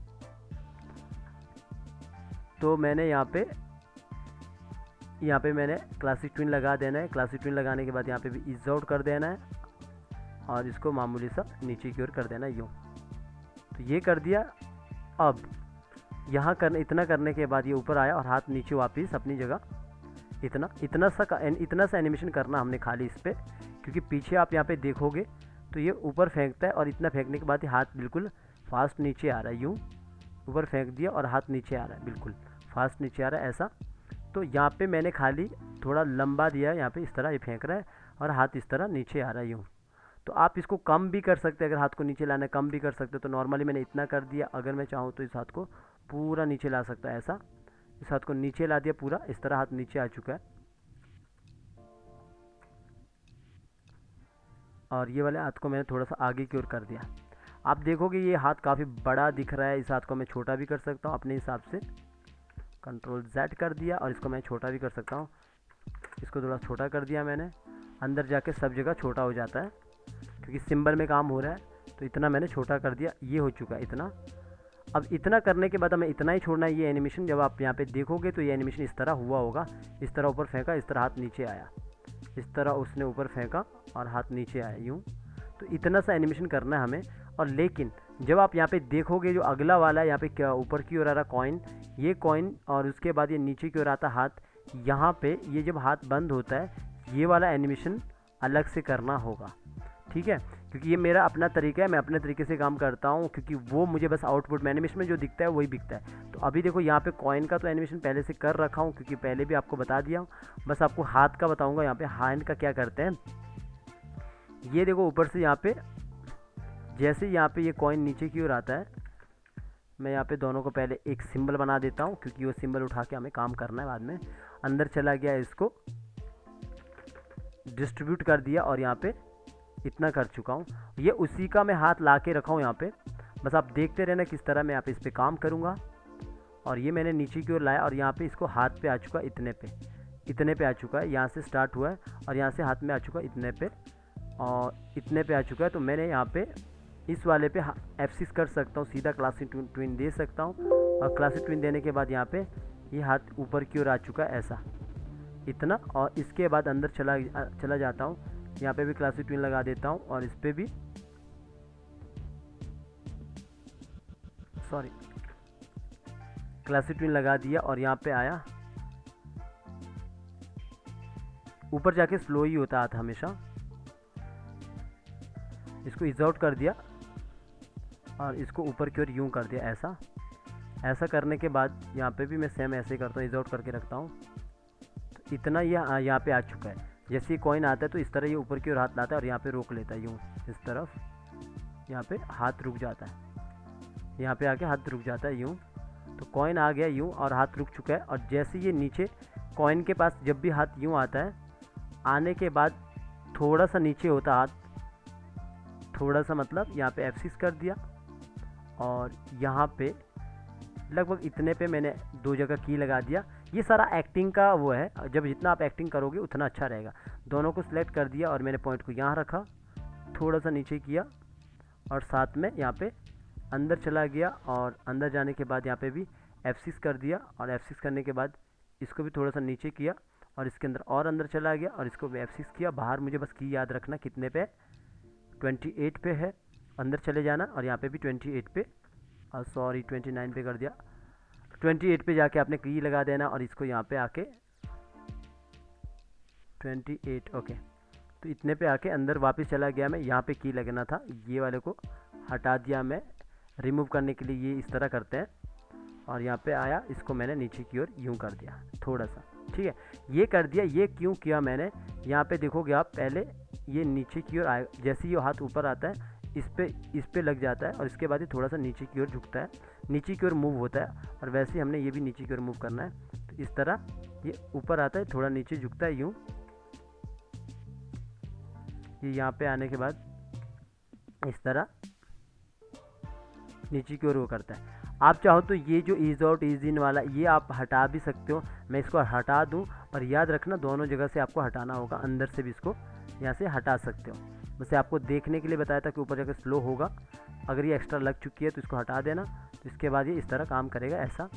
तो मैंने यहाँ पे मैंने क्लासिक ट्विन लगा देना है। क्लासिक ट्विन लगाने के बाद यहाँ पे भी इज आउट कर देना है, और इसको मामूली सा नीचे की ओर कर देना यूँ। तो ये कर दिया। अब यहाँ इतना करने के बाद ये ऊपर आया, और हाथ नीचे वापस अपनी जगह। इतना सा एनिमेशन करना हमने खाली इस पर, क्योंकि पीछे आप यहाँ पे देखोगे तो ये ऊपर फेंकता है, और इतना फेंकने के बाद ये हाथ बिल्कुल फास्ट नीचे आ रहा है यूँ। ऊपर फेंक दिया और हाथ नीचे आ रहा है, बिल्कुल फास्ट नीचे आ रहा है ऐसा। तो यहाँ पे मैंने खाली थोड़ा लंबा दिया है, यहाँ पे इस तरह ये फेंक रहा है, और हाथ इस तरह नीचे आ रहा है यूँ। तो आप इसको कम भी कर सकते हैं, अगर हाथ को नीचे लाना है कम भी कर सकते हो। तो नॉर्मली मैंने इतना कर दिया, अगर मैं चाहूँ तो इस हाथ को पूरा नीचे ला सकता है ऐसा। इस हाथ को नीचे ला दिया पूरा, इस तरह हाथ नीचे आ चुका है। और ये वाले हाथ को मैंने थोड़ा सा आगे की ओर कर दिया। आप देखोगे ये हाथ काफ़ी बड़ा दिख रहा है। इस हाथ को मैं छोटा भी कर सकता हूँ अपने हिसाब से, कंट्रोल Z कर दिया, और इसको मैं छोटा भी कर सकता हूँ। इसको थोड़ा छोटा कर दिया मैंने, अंदर जाके सब जगह छोटा हो जाता है क्योंकि सिंबल में काम हो रहा है। तो इतना मैंने छोटा कर दिया, ये हो चुका है इतना। अब इतना करने के बाद हमें इतना ही छोड़ना है। ये एनिमेशन जब आप यहाँ पे देखोगे तो ये एनिमेशन इस तरह हुआ होगा। इस तरह ऊपर फेंका, इस तरह हाथ नीचे आया, इस तरह उसने ऊपर फेंका और हाथ नीचे आया यूँ। तो इतना सा एनिमेशन करना है हमें। और लेकिन जब आप यहाँ पे देखोगे जो अगला वाला है, यहाँ पे क्या ऊपर की ओर आ रहा कॉइन, ये कॉइन, और उसके बाद ये नीचे की ओर आता हाथ। यहाँ पे ये जब हाथ बंद होता है, ये वाला एनिमेशन अलग से करना होगा, ठीक है। क्योंकि ये मेरा अपना तरीका है, मैं अपने तरीके से काम करता हूँ, क्योंकि वो मुझे बस आउटपुट में एनिमेशन में जो दिखता है वही दिखता है। तो अभी देखो यहाँ पे कॉइन का तो एनिमेशन पहले से कर रखा हूँ, क्योंकि पहले भी आपको बता दिया हूँ। बस आपको हाथ का बताऊँगा। यहाँ पे हैंड का क्या करते हैं, ये देखो ऊपर से यहाँ पे जैसे यहाँ पे ये कॉइन नीचे की ओर आता है, मैं यहाँ पे दोनों को पहले एक सिंबल बना देता हूँ, क्योंकि वो सिंबल उठा के हमें काम करना है बाद में। अंदर चला गया, इसको डिस्ट्रीब्यूट कर दिया, और यहाँ पे इतना कर चुका हूँ। ये उसी का मैं हाथ ला के रखा हूँ यहाँ पे। बस आप देखते रहना किस तरह मैं यहाँ पे इस पर काम करूँगा। और ये मैंने नीचे की ओर लाया, और यहाँ पे इसको हाथ पे आ चुका इतने पे आ चुका है। यहाँ से स्टार्ट हुआ है और यहाँ से हाथ में आ चुका इतने पे, और इतने पे आ चुका है। तो मैंने यहाँ पे इस वाले पे F6 कर सकता हूँ, सीधा क्लासिक ट्विन दे सकता हूँ। और क्लासिक ट्विन देने के बाद यहाँ पे ये हाथ ऊपर की ओर आ चुका है ऐसा, इतना। और इसके बाद अंदर चला जाता हूँ, यहाँ पे भी क्लासिक ट्विन लगा देता हूँ और इस पर भी क्लासिक ट्विन लगा दिया। और यहाँ पे आया, ऊपर जाके स्लो ही होता था हमेशा, इसको इज आउट कर दिया और इसको ऊपर की ओर यूँ कर दिया ऐसा। ऐसा करने के बाद यहाँ पे भी मैं सेम ऐसे करता हूँ, इज आउट करके रखता हूँ। तो इतना ये यहाँ पे आ चुका है। जैसे ही कॉइन आता है तो इस तरह ये ऊपर की ओर हाथ लाता है और यहाँ पे रोक लेता है यूँ, इस तरफ यहाँ पे हाथ रुक जाता है, यहाँ पे आके हाथ रुक जाता है यूँ। तो कॉइन आ गया यूँ और हाथ रुक चुका है। और जैसे ये नीचे कॉइन के पास जब भी हाथ यूँ आता है, आने के बाद थोड़ा सा नीचे होता हाथ, थोड़ा सा मतलब यहाँ पे F6 कर दिया और यहाँ पे लगभग इतने पे मैंने 2 जगह की लगा दिया। ये सारा एक्टिंग का वो है, जब जितना आप एक्टिंग करोगे उतना अच्छा रहेगा। दोनों को सिलेक्ट कर दिया और मैंने पॉइंट को यहाँ रखा, थोड़ा सा नीचे किया और साथ में यहाँ पे अंदर चला गया। और अंदर जाने के बाद यहाँ पे भी F6 कर दिया और F6 करने के बाद इसको भी थोड़ा सा नीचे किया और इसके अंदर और अंदर चला गया और इसको भी F6 किया। बाहर मुझे बस की याद रखना कितने पे, 28 पे है, अंदर चले जाना और यहाँ पे भी 28 पे, और सॉरी 29 पे कर दिया, 28 पे जाके आपने की लगा देना और इसको यहाँ पे आके 28 ओके। तो इतने पे आके अंदर वापस चला गया मैं, यहाँ पे की लगना था, ये वाले को हटा दिया मैं। रिमूव करने के लिए ये इस तरह करते हैं और यहाँ पे आया, इसको मैंने नीचे की ओर यूँ कर दिया थोड़ा सा, ठीक है, ये कर दिया। ये क्यों किया मैंने, यहाँ पे देखोगे आप, पहले ये नीचे की ओर आए, जैसे ये हाथ ऊपर आता है इस पे लग जाता है और इसके बाद ये थोड़ा सा नीचे की ओर झुकता है, नीचे की ओर मूव होता है। और वैसे हमने ये भी नीचे की ओर मूव करना है। तो इस तरह ये ऊपर आता है, थोड़ा नीचे झुकता है यूँ, ये यहाँ पे आने के बाद इस तरह नीचे की ओर वो करता है। आप चाहो तो ये जो ईज आउट ईज इन वाला ये आप हटा भी सकते हो, मैं इसको हटा दूं, पर याद रखना दोनों जगह से आपको हटाना होगा, अंदर से भी इसको यहाँ से हटा सकते हो। वैसे आपको देखने के लिए बताया था कि ऊपर जाकर स्लो होगा, अगर ये एक्स्ट्रा लग चुकी है तो इसको हटा देना। तो इसके बाद ये इस तरह काम करेगा ऐसा।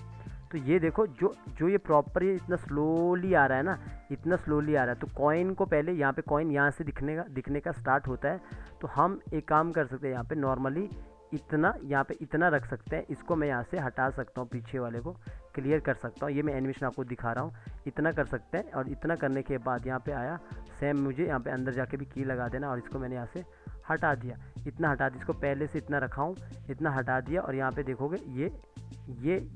तो ये देखो जो ये प्रॉपर ये इतना स्लोली आ रहा है ना, इतना स्लोली आ रहा है। तो कॉइन को पहले यहाँ पे कॉइन यहाँ से दिखने का स्टार्ट होता है। तो हम एक काम कर सकते हैं, यहाँ पे नॉर्मली इतना, यहाँ पे इतना रख सकते हैं, इसको मैं यहाँ से हटा सकता हूँ, पीछे वाले को क्लियर कर सकता हूँ। ये मैं एनिमेशन आपको दिखा रहा हूँ, इतना कर सकते हैं। और इतना करने के बाद यहाँ पे आया, सेम मुझे यहाँ पे अंदर जाके भी की लगा देना और इसको मैंने यहाँ से हटा दिया, इतना हटा दिया, इसको पहले से इतना रखा हूँ, इतना हटा दिया। और यहाँ पे देखोगे ये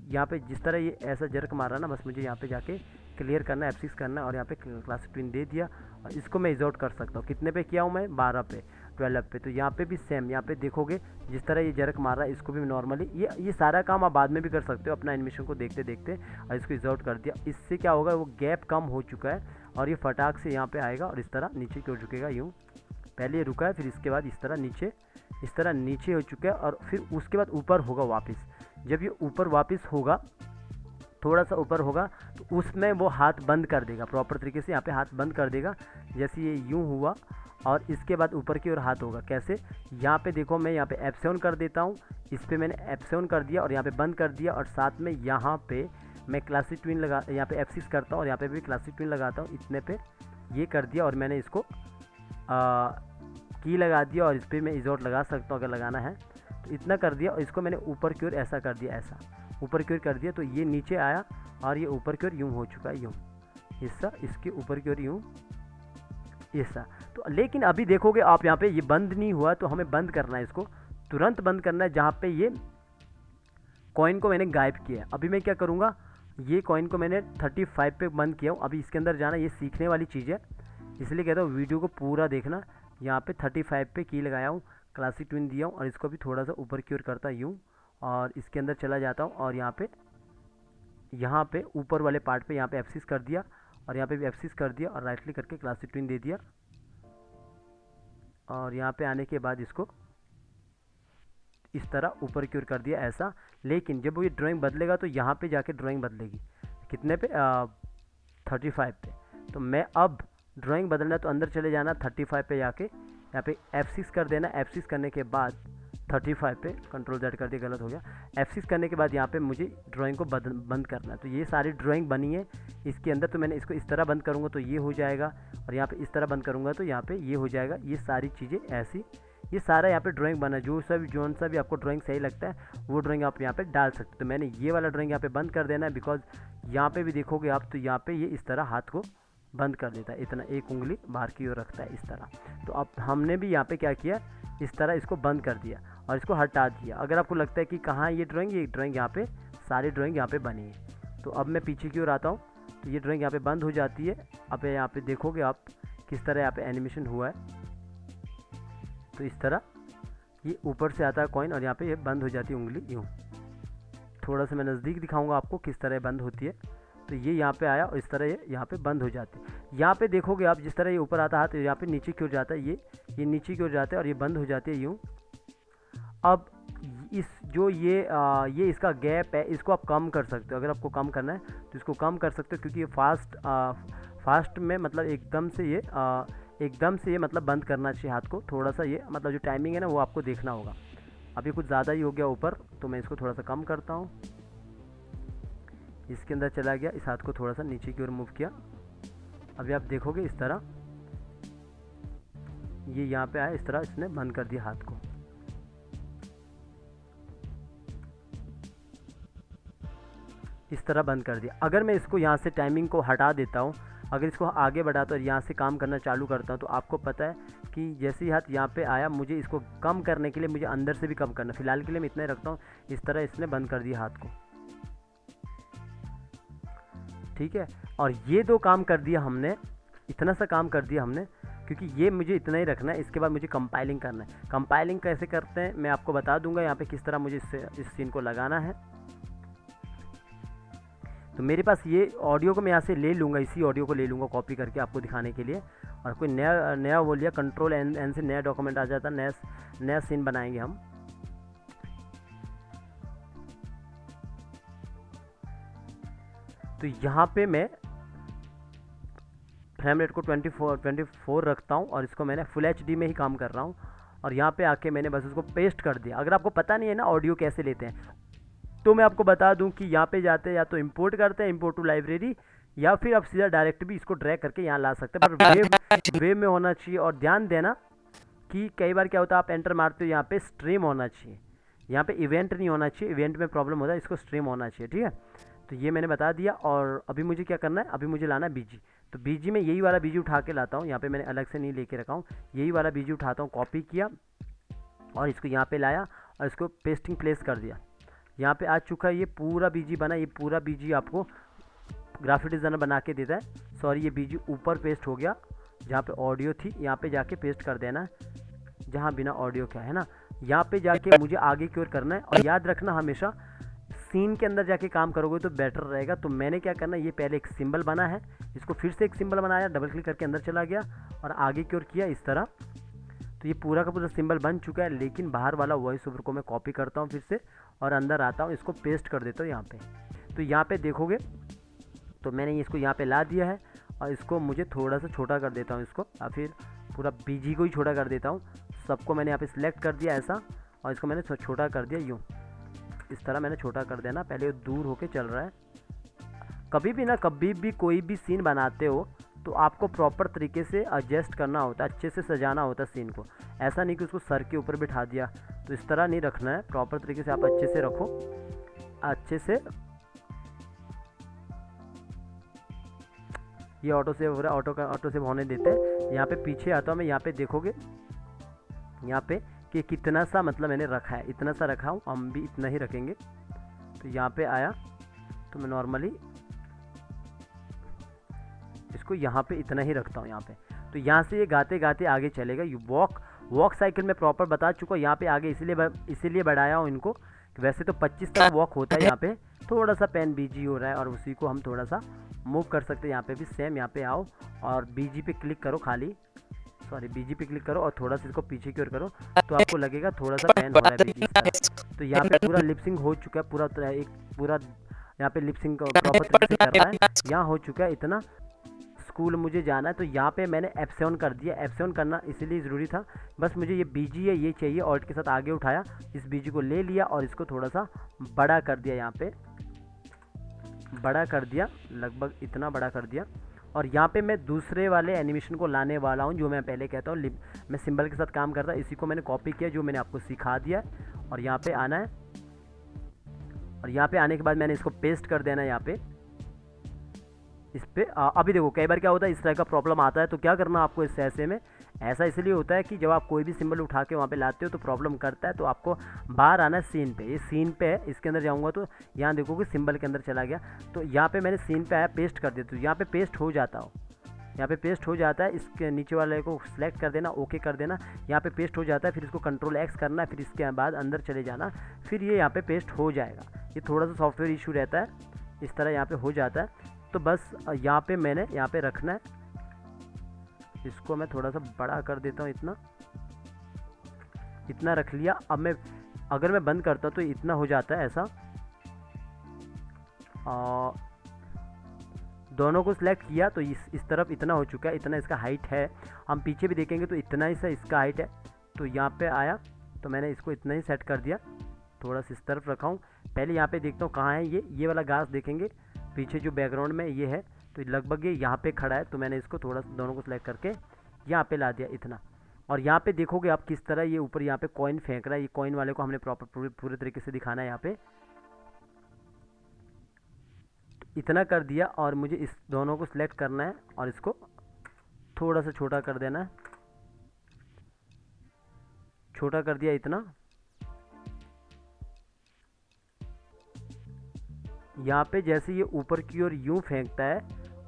यहाँ पे जिस तरह ये ऐसा जर्क मार रहा ना, बस मुझे यहाँ पे जाके क्लियर करना है, F6 करना है और यहाँ पे क्लासिक ट्विन दे दिया। और इसको मैं इज आउट कर सकता हूँ, कितने पे किया हूँ मैं, 12 पे, 12 पे। तो यहाँ पे भी सेम, यहाँ पे देखोगे जिस तरह ये जर्क मार रहा है, इसको भी नॉर्मली ये सारा काम आप बाद में भी कर सकते हो अपना एनिमेशन को देखते देखते। और इसको इज आउट कर दिया, इससे क्या होगा, वो गैप कम हो चुका है और ये फटाक से यहाँ पे आएगा और इस तरह नीचे की ओर झुकेगा यूँ। पहले ये रुका है, फिर इसके बाद इस तरह नीचे हो चुका है और फिर उसके बाद ऊपर होगा वापस। जब ये ऊपर वापस होगा, थोड़ा सा ऊपर होगा, तो उसमें वो हाथ बंद कर देगा प्रॉपर तरीके से, यहाँ पे हाथ बंद कर देगा। जैसे ये यूँ हुआ और इसके बाद ऊपर की ओर हाथ होगा, कैसे, यहाँ पे देखो मैं यहाँ पे F7 कर देता हूँ, इस पर मैंने F7 कर दिया और यहाँ पे बंद कर दिया। और साथ में यहाँ पे मैं क्लासिक ट्विन लगा, यहाँ पे F6 करता हूँ और यहाँ पे भी क्लासिक ट्विन लगाता हूँ, इतने पे ये कर दिया। और मैंने इसको की लगा दिया और इस पर मैं इज आउट लगा सकता हूँ अगर लगाना है तो, इतना कर दिया। और इसको मैंने ऊपर की ओर ऐसा कर दिया, ऐसा ऊपर की ओर कर दिया। तो ये नीचे आया और ये ऊपर की ओर यूँ हो चुका है, यूँ हिस्सा इसके ऊपर की ओर यूँ हिस्सा। तो लेकिन अभी देखोगे आप यहाँ पे ये बंद नहीं हुआ, तो हमें बंद करना है, इसको तुरंत बंद करना है। जहाँ पे ये कॉइन को मैंने गायब किया है, अभी मैं क्या करूँगा, ये कॉइन को मैंने 35 पे बंद किया हूँ। अभी इसके अंदर जाना, ये सीखने वाली चीज़ है, इसलिए कहता हूँ वीडियो को पूरा देखना। यहाँ पे 35 पे की लगाया हूँ, क्लासिक ट्विन दिया हूँ और इसको भी थोड़ा सा ऊपर की ओर करता यूँ और इसके अंदर चला जाता हूँ। और यहाँ पे ऊपर वाले पार्ट पे यहाँ पे F6 कर दिया और यहाँ पे भी F6 कर दिया और राइट क्लिक करके क्लासिक ट्विन दे दिया। और यहाँ पे आने के बाद इसको इस तरह ऊपर की ओर कर दिया ऐसा। लेकिन जब वो ये ड्राइंग बदलेगा तो यहाँ पे जाके ड्राइंग बदलेगी, कितने पे, 35 पे। तो मैं अब ड्राइंग बदलना है तो अंदर चले जाना, 35 पे जाके यहाँ पे F6 कर देना। F6 करने के बाद 35 पे कंट्रोल Z कर दिया, गलत हो गया। F6 करने के बाद यहाँ पे मुझे ड्राइंग को बंद करना है। तो ये सारी ड्राइंग बनी है इसके अंदर, तो मैंने इसको इस तरह बंद करूँगा तो ये हो जाएगा, और यहाँ पे इस तरह बंद करूँगा तो यहाँ पे ये हो जाएगा। ये सारी चीज़ें ऐसी, ये सारा यहाँ पे ड्राइंग बना, जो सा भी आपको ड्राइंग सही लगता है वो ड्राइंग आप यहाँ पे डाल सकते हो। तो मैंने ये वाला ड्राइंग यहाँ पे बंद कर देना है, बिकॉज यहाँ पे भी देखोगे आप तो यहाँ पे ये इस तरह हाथ को बंद कर देता है, इतना एक उंगली बाहर की ओर रखता है इस तरह। तो अब हमने भी यहाँ पे क्या किया, इस तरह इसको बंद कर दिया और इसको हटा दिया। अगर आपको लगता है कि कहाँ ये ड्राइंग यहाँ पे सारी ड्राइंग यहाँ पे बनी है। तो अब मैं पीछे की ओर आता हूँ तो ये ड्राइंग यहाँ पे बंद हो जाती है। अब यहाँ पे देखोगे आप किस तरह यहाँ पे एनिमेशन हुआ है। तो इस तरह ये ऊपर से आता है कॉइन और यहाँ पे ये बंद हो जाती है उंगली यूँ। थोड़ा सा मैं नज़दीक दिखाऊंगा आपको किस तरह बंद होती है। तो ये यहाँ पे आया और इस तरह ये यहाँ पे बंद हो जाती है। यहाँ पे देखोगे आप जिस तरह ये ऊपर आता है तो यहाँ पे नीचे की ओर जाता है, ये नीचे की ओर जाता है और ये बंद हो जाती है यूँ। अब इस जो ये इसका गैप है इसको आप कम कर सकते हो। अगर आपको कम करना है तो इसको कम कर सकते हो, क्योंकि ये फास्ट में मतलब एकदम से ये मतलब बंद करना चाहिए हाथ को। थोड़ा सा ये मतलब जो टाइमिंग है ना वो आपको देखना होगा। अब ये कुछ ज़्यादा ही हो गया ऊपर, तो मैं इसको थोड़ा सा कम करता हूँ। इसके अंदर चला गया, इस हाथ को थोड़ा सा नीचे की ओर मूव किया। अभी आप देखोगे इस तरह ये यहाँ पे आया, इस तरह इसने बंद कर दिया हाथ को। इस तरह बंद कर दिया। अगर मैं इसको यहाँ से टाइमिंग को हटा देता हूँ, अगर इसको आगे बढ़ाता हूँ और यहाँ से काम करना चालू करता हूँ, तो आपको पता है कि जैसे ही हाथ यहाँ पे आया, मुझे इसको कम करने के लिए मुझे अंदर से भी कम करना। फिलहाल के लिए मैं इतना ही रखता हूँ। इस तरह इसने बंद कर दिया हाथ को, ठीक है। और ये दो काम कर दिया हमने, इतना सा काम कर दिया हमने, क्योंकि ये मुझे इतना ही रखना है। इसके बाद मुझे कंपाइलिंग करना है। कंपाइलिंग कैसे करते हैं मैं आपको बता दूंगा यहाँ पे किस तरह मुझे इस सीन को लगाना है। तो मेरे पास ये ऑडियो को मैं यहाँ से ले लूँगा, इसी ऑडियो को ले लूँगा कॉपी करके आपको दिखाने के लिए। और कोई नया वो लिया, कंट्रोल एन से नया डॉक्यूमेंट आ जाता, नया सीन बनाएंगे हम। तो यहाँ पे मैं फ्रेम रेट को 24 रखता हूँ और इसको मैंने फुल HD में ही काम कर रहा हूँ। और यहाँ पे आके मैंने बस उसको पेस्ट कर दिया। अगर आपको पता नहीं है ना ऑडियो कैसे लेते हैं, तो मैं आपको बता दूं कि यहाँ पे जाते हैं या तो इंपोर्ट करते हैं, इंपोर्ट टू लाइब्रेरी, या फिर आप सीधा डायरेक्ट भी इसको ड्रैग करके यहाँ ला सकते हैं। पर वेव में होना चाहिए। और ध्यान देना कि कई बार क्या होता है, आप एंटर मारते हो, यहाँ पे स्ट्रीम होना चाहिए, यहाँ पे इवेंट नहीं होना चाहिए। इवेंट में प्रॉब्लम होता है, इसको स्ट्रीम होना चाहिए, ठीक है। तो ये मैंने बता दिया। और अभी मुझे क्या करना है, अभी मुझे लाना है BG। तो BG में यही वाला BG उठा के लाता हूँ। यहाँ पे मैंने अलग से नहीं लेके रखा हूँ, यही वाला BG उठाता हूँ, कॉपी किया और इसको यहाँ पे लाया और इसको पेस्टिंग प्लेस कर दिया। यहाँ पे आ चुका है, ये पूरा BG बना। ये पूरा BG आपको ग्राफिक डिज़ाइनर बना के देता है। सॉरी, ये BG ऊपर पेस्ट हो गया, जहाँ पे ऑडियो थी यहाँ पे जाके पेस्ट कर देना, जहाँ बिना ऑडियो का है ना, यहाँ पे जाके मुझे आगे की ओर करना है। और याद रखना हमेशा सीन के अंदर जाके काम करोगे तो बेटर रहेगा। तो मैंने क्या करना है, ये पहले एक सिंबल बना है, इसको फिर से एक सिंबल बनाया, डबल क्लिक करके अंदर चला गया और आगे की ओर किया इस तरह। तो ये पूरा का पूरा सिंबल बन चुका है। लेकिन बाहर वाला वॉइस ओवर को मैं कॉपी करता हूँ फिर से और अंदर आता हूँ, इसको पेस्ट कर देता हूँ यहाँ पे। तो यहाँ पे देखोगे तो मैंने इसको यहाँ पे ला दिया है और इसको मुझे थोड़ा सा छोटा कर देता हूँ इसको, या फिर पूरा BG को ही छोटा कर देता हूँ। सबको मैंने यहाँ पे सिलेक्ट कर दिया ऐसा, और इसको मैंने छोटा कर दिया यूँ। इस तरह मैंने छोटा कर देना। पहले ये दूर होके चल रहा है। कभी भी कोई भी सीन बनाते हो तो आपको प्रॉपर तरीके से एडजस्ट करना होता है, अच्छे से सजाना होता है सीन को। ऐसा नहीं कि उसको सर के ऊपर बिठा दिया, तो इस तरह नहीं रखना है। प्रॉपर तरीके से आप अच्छे से रखो, अच्छे से। ये ऑटो सेव हो रहा है, ऑटो सेव होने देते हैं। यहाँ पे पीछे आता हूँ मैं, यहाँ पे देखोगे यहाँ पे कि कितना सा मतलब मैंने रखा है, इतना सा रखा हूँ, हम भी इतना ही रखेंगे। तो यहाँ पे आया तो मैं नॉर्मली इसको यहाँ पे इतना ही रखता हूँ यहाँ पे। तो यहाँ से ये गाते गाते आगे चलेगा। ये वॉक साइकिल में प्रॉपर बता चुका हूँ। यहाँ पे आगे इसीलिए बढ़ाया हूँ इनको। वैसे तो 25 तक वॉक होता है, यहाँ पे थोड़ा सा पेन BG हो रहा है और उसी को हम थोड़ा सा मूव कर सकते हैं। यहाँ पे भी सेम, यहाँ पे आओ और BG पे क्लिक करो, BG पे क्लिक करो और थोड़ा सा इसको पीछे की ओर करो, तो आपको लगेगा थोड़ा सा पेन हो रहा है BG। तो यहाँ पे पूरा लिपसिंग हो चुका है, पूरा यहाँ पे लिपसिंग प्रॉपर तरीके से कर रहा है। यहाँ हो चुका है इतना स्कूल मुझे जाना है, तो यहाँ पे मैंने F7 कर दिया। F7 करना इसीलिए ज़रूरी था, बस मुझे ये बीजी है ये चाहिए, ऑल्ट के साथ आगे उठाया, इस बीजी को ले लिया और इसको थोड़ा सा बड़ा कर दिया, यहाँ पे बड़ा कर दिया, लगभग इतना बड़ा कर दिया। और यहाँ पे मैं दूसरे वाले एनिमेशन को लाने वाला हूँ, जो मैं पहले कहता हूँ मैं सिंबल के साथ काम करता, इसी को मैंने कॉपी किया जो मैंने आपको सिखा दिया। और यहाँ पे आना है, और यहाँ पे आने के बाद मैंने इसको पेस्ट कर देना है यहाँ पे इस पे। अभी देखो कई बार क्या होता है, इस तरह का प्रॉब्लम आता है, तो क्या करना आपको इस ऐसे में, ऐसा इसलिए होता है कि जब आप कोई भी सिंबल उठा के वहाँ पे लाते हो तो प्रॉब्लम करता है, तो आपको बाहर आना है सीन पे। ये सीन पे है, इसके अंदर जाऊँगा तो यहाँ देखो कि सिंबल के अंदर चला गया, तो यहाँ पे मैंने सीन पे आया, पेस्ट कर दिया, तो यहाँ पे पेस्ट हो जाता हो, यहाँ पे पेस्ट हो जाता है। इसके नीचे वाले को सिलेक्ट कर देना, ओके कर देना, यहाँ पे पेस्ट हो जाता है। फिर इसको कंट्रोल X करना, फिर इसके बाद अंदर चले जाना, फिर ये यहाँ पे पेस्ट हो जाएगा। ये थोड़ा सा सॉफ्टवेयर इशू रहता है, इस तरह यहाँ पे हो जाता है। तो बस यहाँ पे मैंने यहाँ पे रखना है, इसको मैं थोड़ा सा बड़ा कर देता हूँ, इतना रख लिया। अब मैं अगर मैं बंद करता हूँ तो इतना हो जाता है ऐसा। दोनों को सिलेक्ट किया तो इस तरफ इतना हो चुका है, इतना इसका हाइट है। हम पीछे भी देखेंगे तो इतना ही सा इसका हाइट है। तो यहाँ पे आया तो मैंने इसको इतना ही सेट कर दिया, थोड़ा सा इस तरफ रखा हूँ। पहले यहाँ पे देखता हूँ कहाँ है ये वाला घास देखेंगे पीछे जो बैकग्राउंड में ये है, तो लगभग ये यहाँ पे खड़ा है। तो मैंने इसको थोड़ा सा दोनों को सिलेक्ट करके यहाँ पे ला दिया इतना। और यहाँ पे देखोगे आप किस तरह ये ऊपर यहाँ पे कॉइन फेंक रहा है। ये कॉइन वाले को हमने प्रॉपर पूरे तरीके से दिखाना है यहाँ पे। इतना कर दिया और मुझे इस दोनों को सिलेक्ट करना है और इसको थोड़ा सा छोटा कर देना है, छोटा कर दिया इतना। यहाँ पे जैसे ये ऊपर की ओर यूं फेंकता है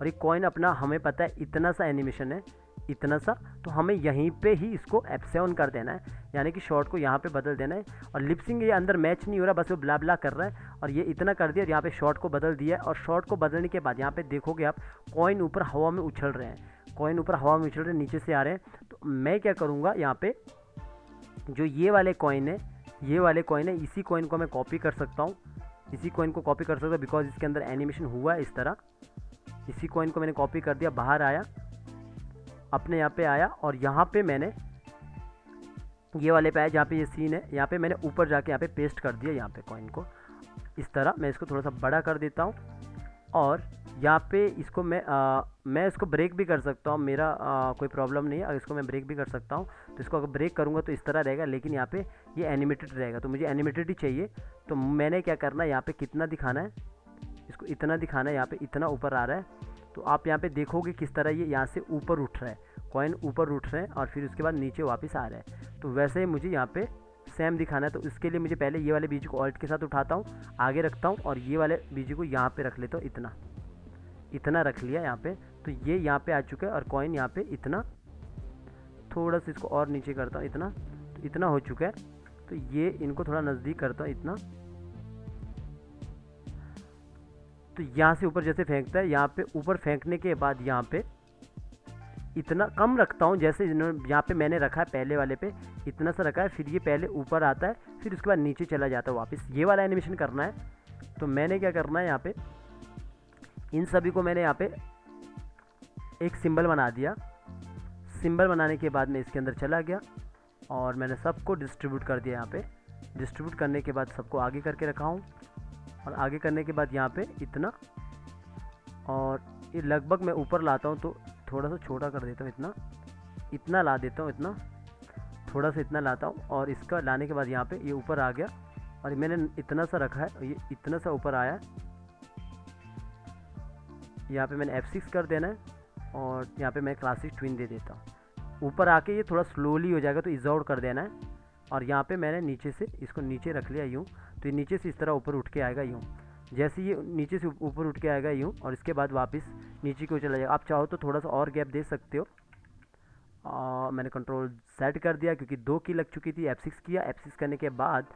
और ये कॉइन अपना, हमें पता है इतना सा एनिमेशन है, इतना सा, तो हमें यहीं पे ही इसको F7 कर देना है, यानी कि शॉर्ट को यहाँ पे बदल देना है। और लिपसिंग ये अंदर मैच नहीं हो रहा, बस वो ब्ला ब्ला कर रहा है। और ये इतना कर दिया और यहाँ पे शॉर्ट को बदल दिया। और शॉर्ट को बदलने के बाद यहाँ पे देखोगे आप कॉइन ऊपर हवा में उछल रहे हैं, कॉइन ऊपर हवा में उछल रहे हैं, नीचे से आ रहे हैं। तो मैं क्या करूँगा, यहाँ पे जो ये वाले कॉइन है, ये वाले कॉइन है, इसी कॉइन को मैं कॉपी कर सकता हूँ, इसी कॉइन को कॉपी कर सकता हूँ, बिकॉज इसके अंदर एनिमेशन हुआ है इस तरह। इसी कॉइन को मैंने कॉपी कर दिया, बाहर आया, अपने यहाँ पे आया और यहाँ पे मैंने ये वाले पे आया जहाँ पे ये सीन है, यहाँ पे मैंने ऊपर जाके यहाँ पे पेस्ट कर दिया यहाँ पे कॉइन को इस तरह। मैं इसको थोड़ा सा बड़ा कर देता हूँ और यहाँ पे इसको मैं इसको ब्रेक भी कर सकता हूँ, मेरा कोई प्रॉब्लम नहीं है। अगर इसको मैं ब्रेक भी कर सकता हूँ, तो इसको अगर ब्रेक करूँगा तो इस तरह रहेगा, लेकिन यहाँ पे ये एनिमेटेड रहेगा, तो मुझे एनिमेटेड ही चाहिए। तो मैंने क्या करना है, यहाँ पे कितना दिखाना है, इसको इतना दिखाना है, यहाँ पे इतना ऊपर आ रहा है। तो आप यहाँ पे देखोगे किस तरह ये यहाँ से ऊपर उठ रहा है, कॉइन ऊपर उठ रहे हैं और फिर उसके बाद नीचे वापस आ रहा है। तो वैसे ही मुझे यहाँ पे सेम दिखाना है। तो इसके लिए मुझे पहले ये वाले बीज को ऑल्ट के साथ उठाता हूँ, आगे रखता हूँ और ये वाले बीज को यहाँ पे रख लेता हूँ, इतना रख लिया यहाँ पे। तो ये यहाँ पे आ चुका है और कॉइन यहाँ पे इतना, थोड़ा सा इसको और नीचे करता हूँ इतना, तो इतना हो चुका है। तो ये इनको थोड़ा नज़दीक करता हूँ इतना, तो यहाँ से ऊपर जैसे फेंकता है, यहाँ पे ऊपर फेंकने के बाद यहाँ पे इतना कम रखता हूँ, जैसे यहाँ पे मैंने रखा है पहले वाले पे इतना सा रखा है, फिर ये पहले ऊपर आता है, फिर उसके बाद नीचे चला जाता है वापस। ये वाला एनिमेशन करना है। तो मैंने क्या करना है, यहाँ पे इन सभी को मैंने यहाँ पे एक सिंबल बना दिया। सिंबल बनाने के बाद मैं इसके अंदर चला गया और मैंने सबको डिस्ट्रीब्यूट कर दिया। यहाँ पे डिस्ट्रीब्यूट करने के बाद सबको आगे करके रखा हूँ और आगे करने के बाद यहाँ पे इतना, और ये लगभग मैं ऊपर लाता हूँ तो थोड़ा सा छोटा कर देता हूँ, इतना ला देता हूँ, इतना थोड़ा सा इतना लाता हूँ। और इसका लाने के बाद यहाँ पे ये ऊपर आ गया और मैंने इतना सा रखा है, ये इतना सा ऊपर आया। यहाँ पे मैंने F6 कर देना है और यहाँ पे मैं क्लासिक ट्विन दे देता हूँ। ऊपर आके ये थोड़ा स्लोली हो जाएगा, तो इज़ाउट कर देना है। और यहाँ पे मैंने नीचे से इसको नीचे रख लिया यूँ, तो ये नीचे से इस तरह ऊपर उठ के आएगा यूँ। जैसे ये नीचे से ऊपर उठ के आएगा यूँ और इसके बाद वापस नीचे को चला जाएगा। आप चाहो तो थोड़ा सा और गैप दे सकते हो। मैंने कंट्रोल सेट कर दिया क्योंकि 2 की लग चुकी थी। F6 किया, F6 करने के बाद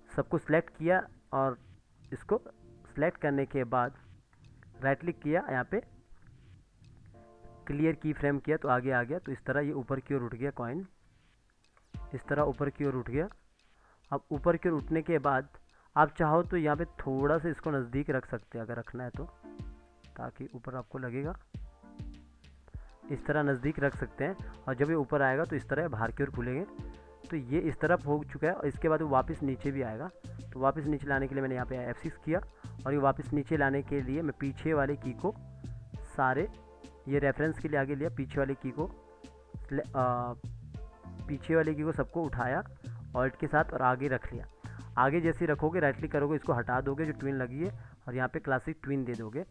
सबको सिलेक्ट किया और इसको सिलेक्ट करने के बाद राइट क्लिक किया, यहाँ पे क्लियर की फ्रेम किया तो आगे आ गया। तो इस तरह ये ऊपर की ओर उठ गया कॉइन, इस तरह ऊपर की ओर उठ गया। अब ऊपर की ओर उठने के बाद आप चाहो तो यहाँ पे थोड़ा सा इसको नज़दीक रख सकते हैं अगर रखना है तो, ताकि ऊपर आपको लगेगा। इस तरह नज़दीक रख सकते हैं, और जब ये ऊपर आएगा तो इस तरह बाहर की ओर खुलेंगे। तो ये इस तरफ हो चुका है, और इसके बाद वो वापस नीचे भी आएगा। तो वापस नीचे लाने के लिए मैंने यहाँ पे F6 किया, और ये वापस नीचे लाने के लिए मैं पीछे वाले की को सारे, ये रेफरेंस के लिए आगे लिया, पीछे वाले की को सबको उठाया ऑल्ट के साथ और आगे रख लिया। आगे जैसे रखोगे राइट क्लिक करोगे, इसको हटा दोगे जो ट्विन लगी है, और यहाँ पे क्लासिक ट्विन दे दोगे।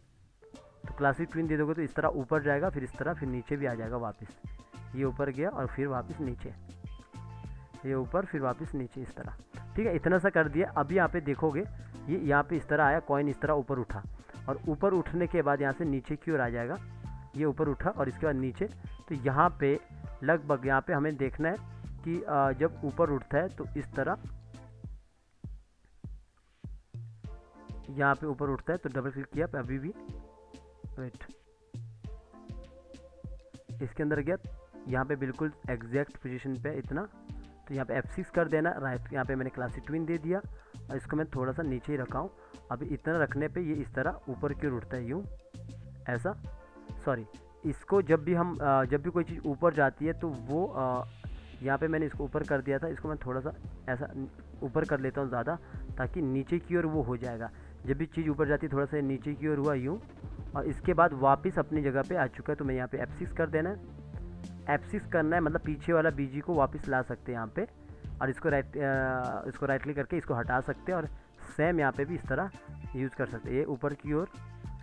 तो क्लासिक ट्विन दे दोगे तो इस तरह ऊपर जाएगा, फिर इस तरह, फिर नीचे भी आ जाएगा वापस। ये ऊपर गया और फिर वापस नीचे, ये ऊपर फिर वापस नीचे, इस तरह। ठीक है, इतना सा कर दिया। अभी यहाँ पे देखोगे ये यहाँ पे इस तरह आया, कॉइन इस तरह ऊपर उठा, और ऊपर उठने के बाद यहाँ से नीचे की ओर आ जाएगा। ये ऊपर उठा और इसके बाद नीचे। तो यहाँ पे लगभग यहाँ पे हमें देखना है कि जब ऊपर उठता है तो इस तरह, यहाँ पे ऊपर उठता है तो डबल क्लिक किया, अभी भी वेट, इसके अंदर गया, यहाँ पे बिल्कुल एग्जैक्ट पोजीशन पे इतना। तो यहाँ पे F6 कर देना, राइट यहाँ पे मैंने क्लासिक ट्विन दे दिया, और इसको मैं थोड़ा सा नीचे ही रखा हूँ। अभी इतना रखने पे ये इस तरह ऊपर की ओर उठता है, यूँ ऐसा। सॉरी, इसको जब भी कोई चीज़ ऊपर जाती है तो वो यहाँ पे मैंने इसको ऊपर कर दिया था, इसको मैं थोड़ा सा ऐसा ऊपर कर लेता हूँ ज़्यादा, ताकि नीचे की ओर वो हो जाएगा। जब भी चीज़ ऊपर जाती है थोड़ा सा नीचे की ओर हुआ यूँ, और इसके बाद वापस अपनी जगह पे आ चुका है। तो मैं यहाँ पे F6 कर देना है, F6 करना है, मतलब पीछे वाला BG को वापस ला सकते हैं यहाँ पे, और इसको राइट क्लिक करके इसको हटा सकते हैं, और सेम यहाँ पे भी इस तरह यूज़ कर सकते हैं। ये ऊपर की ओर,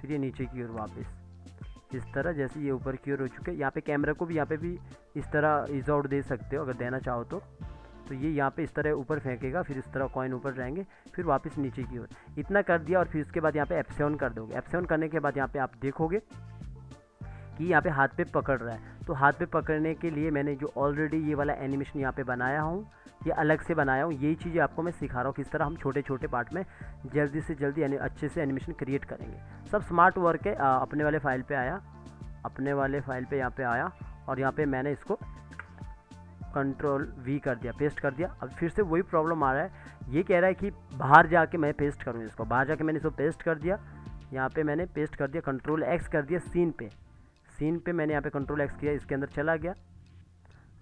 फिर ये नीचे की ओर वापस, इस तरह। जैसे ये ऊपर की ओर हो चुके हैं, यहाँ पे कैमरा को भी यहाँ पे भी इस तरह इज आउट दे सकते हो अगर देना चाहो तो। तो ये यहाँ पे इस तरह ऊपर फेंकेगा, फिर इस तरह कॉइन ऊपर जाएंगे, फिर वापस नीचे की ओर। इतना कर दिया, और फिर उसके बाद यहाँ पे F7 कर दोगे। F7 करने के बाद यहाँ पे आप देखोगे कि यहाँ पे हाथ पे पकड़ रहा है। तो हाथ पे पकड़ने के लिए मैंने जो ऑलरेडी ये वाला एनिमेशन यहाँ पे बनाया हूँ, ये अलग से बनाया हूँ। यही चीज़ें आपको मैं सिखा रहा हूँ किस तरह हम छोटे छोटे पार्ट में जल्दी से जल्दी अच्छे से एनिमेशन क्रिएट करेंगे। सब स्मार्ट वर्क है। अपने वाले फाइल पे यहाँ पे आया, और यहाँ पे मैंने इसको Ctrl+V कर दिया, पेस्ट कर दिया। अब फिर से वही प्रॉब्लम आ रहा है, ये कह रहा है कि बाहर जाके मैं पेस्ट करूँ इसको। बाहर जाके मैंने इसको पेस्ट कर दिया, यहाँ पे मैंने पेस्ट कर दिया, Ctrl+X कर दिया सीन पे मैंने यहाँ पे Ctrl+X किया, इसके अंदर चला गया,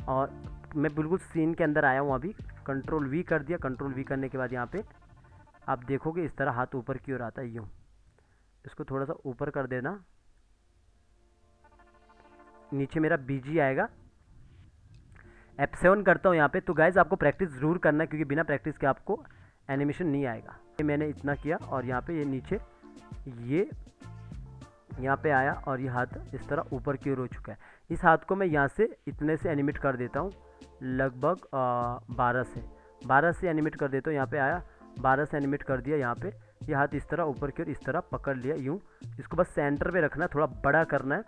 और मैं बिल्कुल सीन के अंदर आया हूँ अभी। Ctrl+V कर दिया। Ctrl+V करने के बाद यहाँ पे आप देखोगे इस तरह हाथ ऊपर की ओर आता है, यूँ। इसको थोड़ा सा ऊपर कर देना, नीचे मेरा BG आएगा। F7 करता हूँ यहाँ पे। तो गाइज आपको प्रैक्टिस ज़रूर करना है, क्योंकि बिना प्रैक्टिस के आपको एनिमेशन नहीं आएगा। मैंने इतना किया, और यहाँ पे ये नीचे ये यहाँ पे आया, और ये हाथ इस तरह ऊपर की ओर हो चुका है। इस हाथ को मैं यहाँ से इतने से एनिमेट कर देता हूँ, लगभग 12 से एनिमेट कर देता हूँ। यहाँ पे आया, 12 से एनिमेट कर दिया। यहाँ पे ये हाथ इस तरह ऊपर की ओर इस तरह पकड़ लिया, यूँ। इसको बस सेंटर पे रखना है, थोड़ा बड़ा करना है,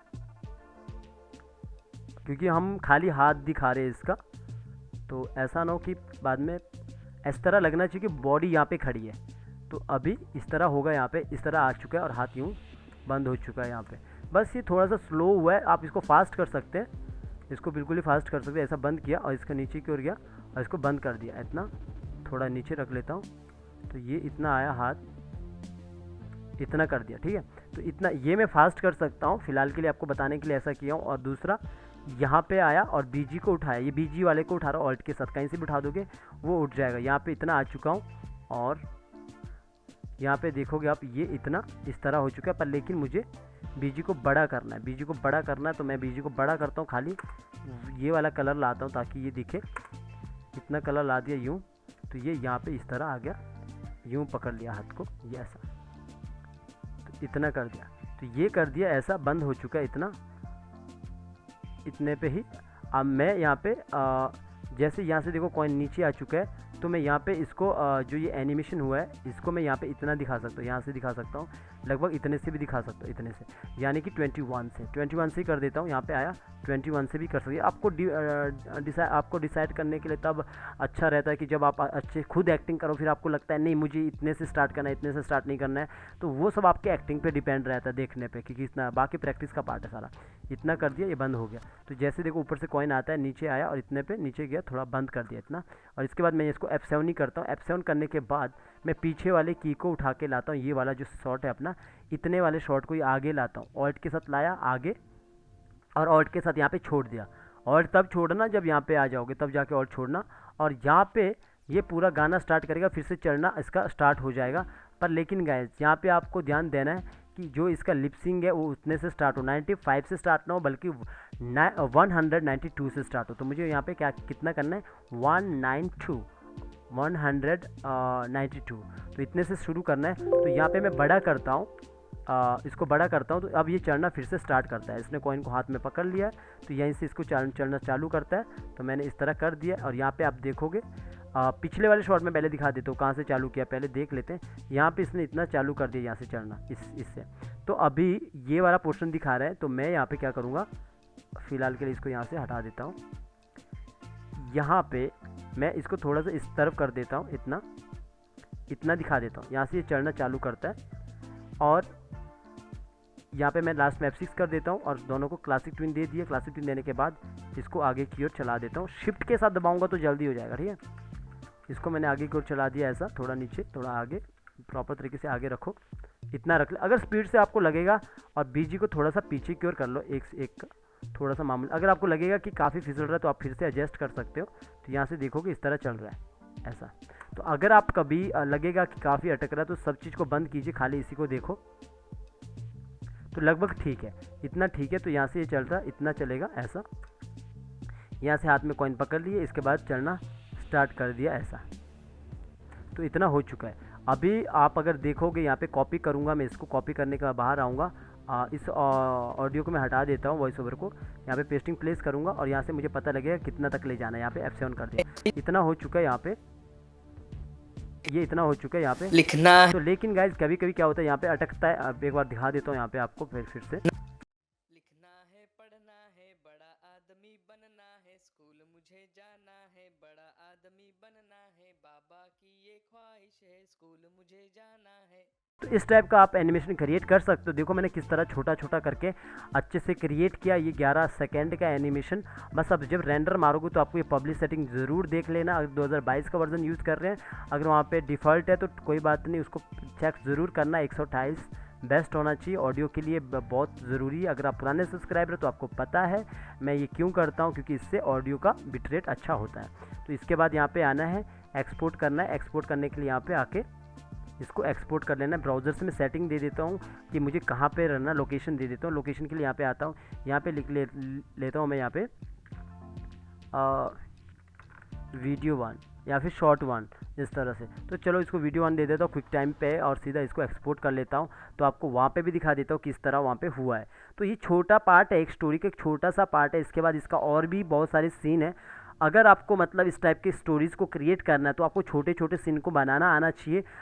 क्योंकि हम खाली हाथ दिखा रहे हैं इसका। तो ऐसा ना हो कि बाद में इस तरह लगना चाहिए कि बॉडी यहाँ पे खड़ी है। तो अभी इस तरह होगा, यहाँ पे इस तरह आ चुका है, और हाथ यूँ बंद हो चुका है यहाँ पे। बस ये थोड़ा सा स्लो हुआ है, आप इसको फास्ट कर सकते हैं, इसको बिल्कुल ही फास्ट कर सकते हैं। ऐसा बंद किया, और इसका नीचे की ओर गया, और इसको बंद कर दिया। इतना थोड़ा नीचे रख लेता हूँ, तो ये इतना आया, हाथ इतना कर दिया। ठीक है, तो इतना ये मैं फास्ट कर सकता हूँ फिलहाल के लिए, आपको बताने के लिए ऐसा किया हूँ। और दूसरा यहाँ पे आया और BG को उठाया, ये BG वाले को उठा रहा हूँ ऑल्ट के साथ, कहीं से भी उठा दोगे वो उठ जाएगा। यहाँ पे इतना आ चुका हूँ, और यहाँ पे देखोगे आप ये इतना इस तरह हो चुका है। पर लेकिन मुझे BG को बड़ा करना है, BG को बड़ा करना है। तो मैं BG को बड़ा करता हूँ, खाली ये वाला कलर लाता हूँ ताकि ये दिखे। इतना कलर ला दिया यूँ, तो ये यहाँ पे इस तरह आ गया, यूँ पकड़ लिया हाथ को, ये ऐसा। तो इतना कर दिया, तो ये कर दिया, ऐसा बंद हो चुका है इतने पे ही। अब मैं यहाँ पे जैसे यहाँ से देखो कॉइन नीचे आ चुका है, तो मैं यहाँ पे इसको जो ये एनिमेशन हुआ है इसको मैं यहाँ पे इतना दिखा सकता हूँ, यहाँ से दिखा सकता हूँ, लगभग इतने से भी दिखा सकता हूँ, इतने से, यानी कि 21 से कर देता हूँ। यहाँ पे आया 21 से भी कर सकते हैं। आपको डिसाइड करने के लिए तब अच्छा रहता है कि जब आप अच्छे खुद एक्टिंग करो, फिर आपको लगता है नहीं मुझे इतने से स्टार्ट करना है, इतने से स्टार्ट नहीं करना है। तो वो सब आपके एक्टिंग पे डिपेंड रहता है, देखने पे कि कितना, बाकी प्रैक्टिस का पार्ट है सारा। इतना कर दिया, ये बंद हो गया। तो जैसे देखो ऊपर से कॉइन आता है, नीचे आया और इतने पे नीचे गया, थोड़ा बंद कर दिया इतना। और इसके बाद मैं इसको F7 ही करता हूँ। F7 करने के बाद मैं पीछे वाले की को उठा के लाता हूँ, ये वाला जो शॉट है अपना, इतने वाले शॉट को ही आगे लाता हूँ, ऑल्ट के साथ लाया आगे, और ऑल्ट के साथ यहाँ पे छोड़ दिया। ऑल्ट तब छोड़ना जब यहाँ पे आ जाओगे, तब जाके ऑल्ट छोड़ना, और यहाँ पे ये पूरा गाना स्टार्ट करेगा, फिर से चढ़ना इसका स्टार्ट हो जाएगा। पर लेकिन गाइस यहाँ पे आपको ध्यान देना है कि जो इसका लिपसिंग है वो उतने से स्टार्ट हो, 95 से स्टार्ट ना हो, बल्कि 192 से स्टार्ट हो। तो मुझे यहाँ पे क्या कितना करना है, 192, तो इतने से शुरू करना है। तो यहाँ पे मैं बड़ा करता हूँ, इसको बड़ा करता हूँ, तो अब ये चढ़ना फिर से स्टार्ट करता है। इसने कॉइन को हाथ में पकड़ लिया है, तो यहीं से इसको चढ़ना चालू करता है। तो मैंने इस तरह कर दिया, और यहाँ पे आप देखोगे पिछले वाले शॉट में पहले दिखा देता हूँ कहाँ से चालू किया, पहले देख लेते हैं। यहाँ पे इसने इतना चालू कर दिया यहाँ से चढ़ना, इससे। तो अभी ये वाला पोर्शन दिखा रहा है, तो मैं यहाँ पे क्या करूँगा, फ़िलहाल के लिए इसको यहाँ से हटा देता हूँ। यहाँ पे मैं इसको थोड़ा सा इस तरफ कर देता हूँ, इतना दिखा देता हूँ। यहाँ से ये चढ़ना चालू करता है, और यहाँ पे मैं लास्ट में F6 कर देता हूँ, और दोनों को क्लासिक ट्विन दे दिया। क्लासिक ट्विन देने के बाद इसको आगे की ओर चला देता हूँ। शिफ्ट के साथ दबाऊंगा तो जल्दी हो जाएगा, ठीक है। इसको मैंने आगे की ओर चला दिया, ऐसा थोड़ा नीचे थोड़ा आगे, प्रॉपर तरीके से आगे रखो, इतना रख ले। अगर स्पीड से आपको लगेगा, और बीजी को थोड़ा सा पीछे की ओर कर लो, एक थोड़ा सा मामूली। अगर आपको लगेगा कि काफ़ी फिसल रहा है तो आप फिर से एडजस्ट कर सकते हो। तो यहाँ से देखोगे इस तरह चल रहा है, ऐसा। तो अगर आप कभी लगेगा कि काफ़ी अटक रहा है, तो सब चीज़ को बंद कीजिए, खाली इसी को देखो, तो लगभग ठीक है, इतना ठीक है। तो यहाँ से ये चल रहा है, इतना चलेगा, ऐसा। यहाँ से हाथ में कॉइन पकड़ लिए, इसके बाद चलना स्टार्ट कर दिया, ऐसा। तो इतना हो चुका है। अभी आप अगर देखोगे यहाँ पे कॉपी करूँगा मैं, इसको कॉपी करने के बाद बाहर आऊँगा, इस ऑडियो को मैं हटा देता हूँ, वॉइस ओवर को यहाँ पे पेस्टिंग प्लेस करूँगा, और यहाँ से मुझे पता लगेगा कितना तक ले जाना है। यहाँ पे F7 कर दिया, इतना हो चुका है। यहाँ पे ये इतना हो चुका है यहाँ पे लिखना है। तो लेकिन गाइज कभी कभी क्या होता है, यहाँ पे अटकता है। अब एक बार दिखा देता हूँ यहाँ पे आपको फिर से। लिखना है, पढ़ना है, बड़ा आदमी बनना है, स्कूल मुझे जाना है, बड़ा आदमी बनना है, बाबा की ये ख्वाहिश है, स्कूल मुझे जाना है। तो इस टाइप का आप एनिमेशन क्रिएट कर सकते हो। देखो मैंने किस तरह छोटा छोटा करके अच्छे से क्रिएट किया। ये 11 सेकेंड का एनिमेशन। बस अब जब रेंडर मारोगे तो आपको ये पब्लिश सेटिंग ज़रूर देख लेना। अगर 2022 का वर्जन यूज़ कर रहे हैं, अगर वहाँ पे डिफ़ॉल्ट है तो कोई बात नहीं, उसको चेक ज़रूर करना। 128 बेस्ट होना चाहिए ऑडियो के लिए, बहुत ज़रूरी है। अगर आप पुराने सब्सक्राइबर तो आपको पता है मैं ये क्यों करता हूँ, क्योंकि इससे ऑडियो का बिट रेट अच्छा होता है। तो इसके बाद यहाँ पे आना है, एक्सपोर्ट करना है। एक्सपोर्ट करने के लिए यहाँ पे आके इसको एक्सपोर्ट कर लेना है। ब्राउज़र से मैं सेटिंग दे देता हूँ कि मुझे कहाँ पे रहना, लोकेशन दे देता हूँ। लोकेशन के लिए यहाँ पे आता हूँ, यहाँ पे लिख लेता हूँ मैं यहाँ पे वीडियो 1 या फिर शॉर्ट 1, इस तरह से। तो चलो इसको वीडियो 1 दे देता हूँ क्विक टाइम पे, और सीधा इसको एक्सपोर्ट कर लेता हूँ। तो आपको वहाँ पे भी दिखा देता हूँ किस तरह वहाँ पे हुआ है। तो ये छोटा पार्ट है, एक स्टोरी का एक छोटा सा पार्ट है। इसके बाद इसका और भी बहुत सारे सीन है। अगर आपको मतलब इस टाइप के स्टोरीज़ को क्रिएट करना है तो आपको छोटे छोटे सीन को बनाना आना चाहिए।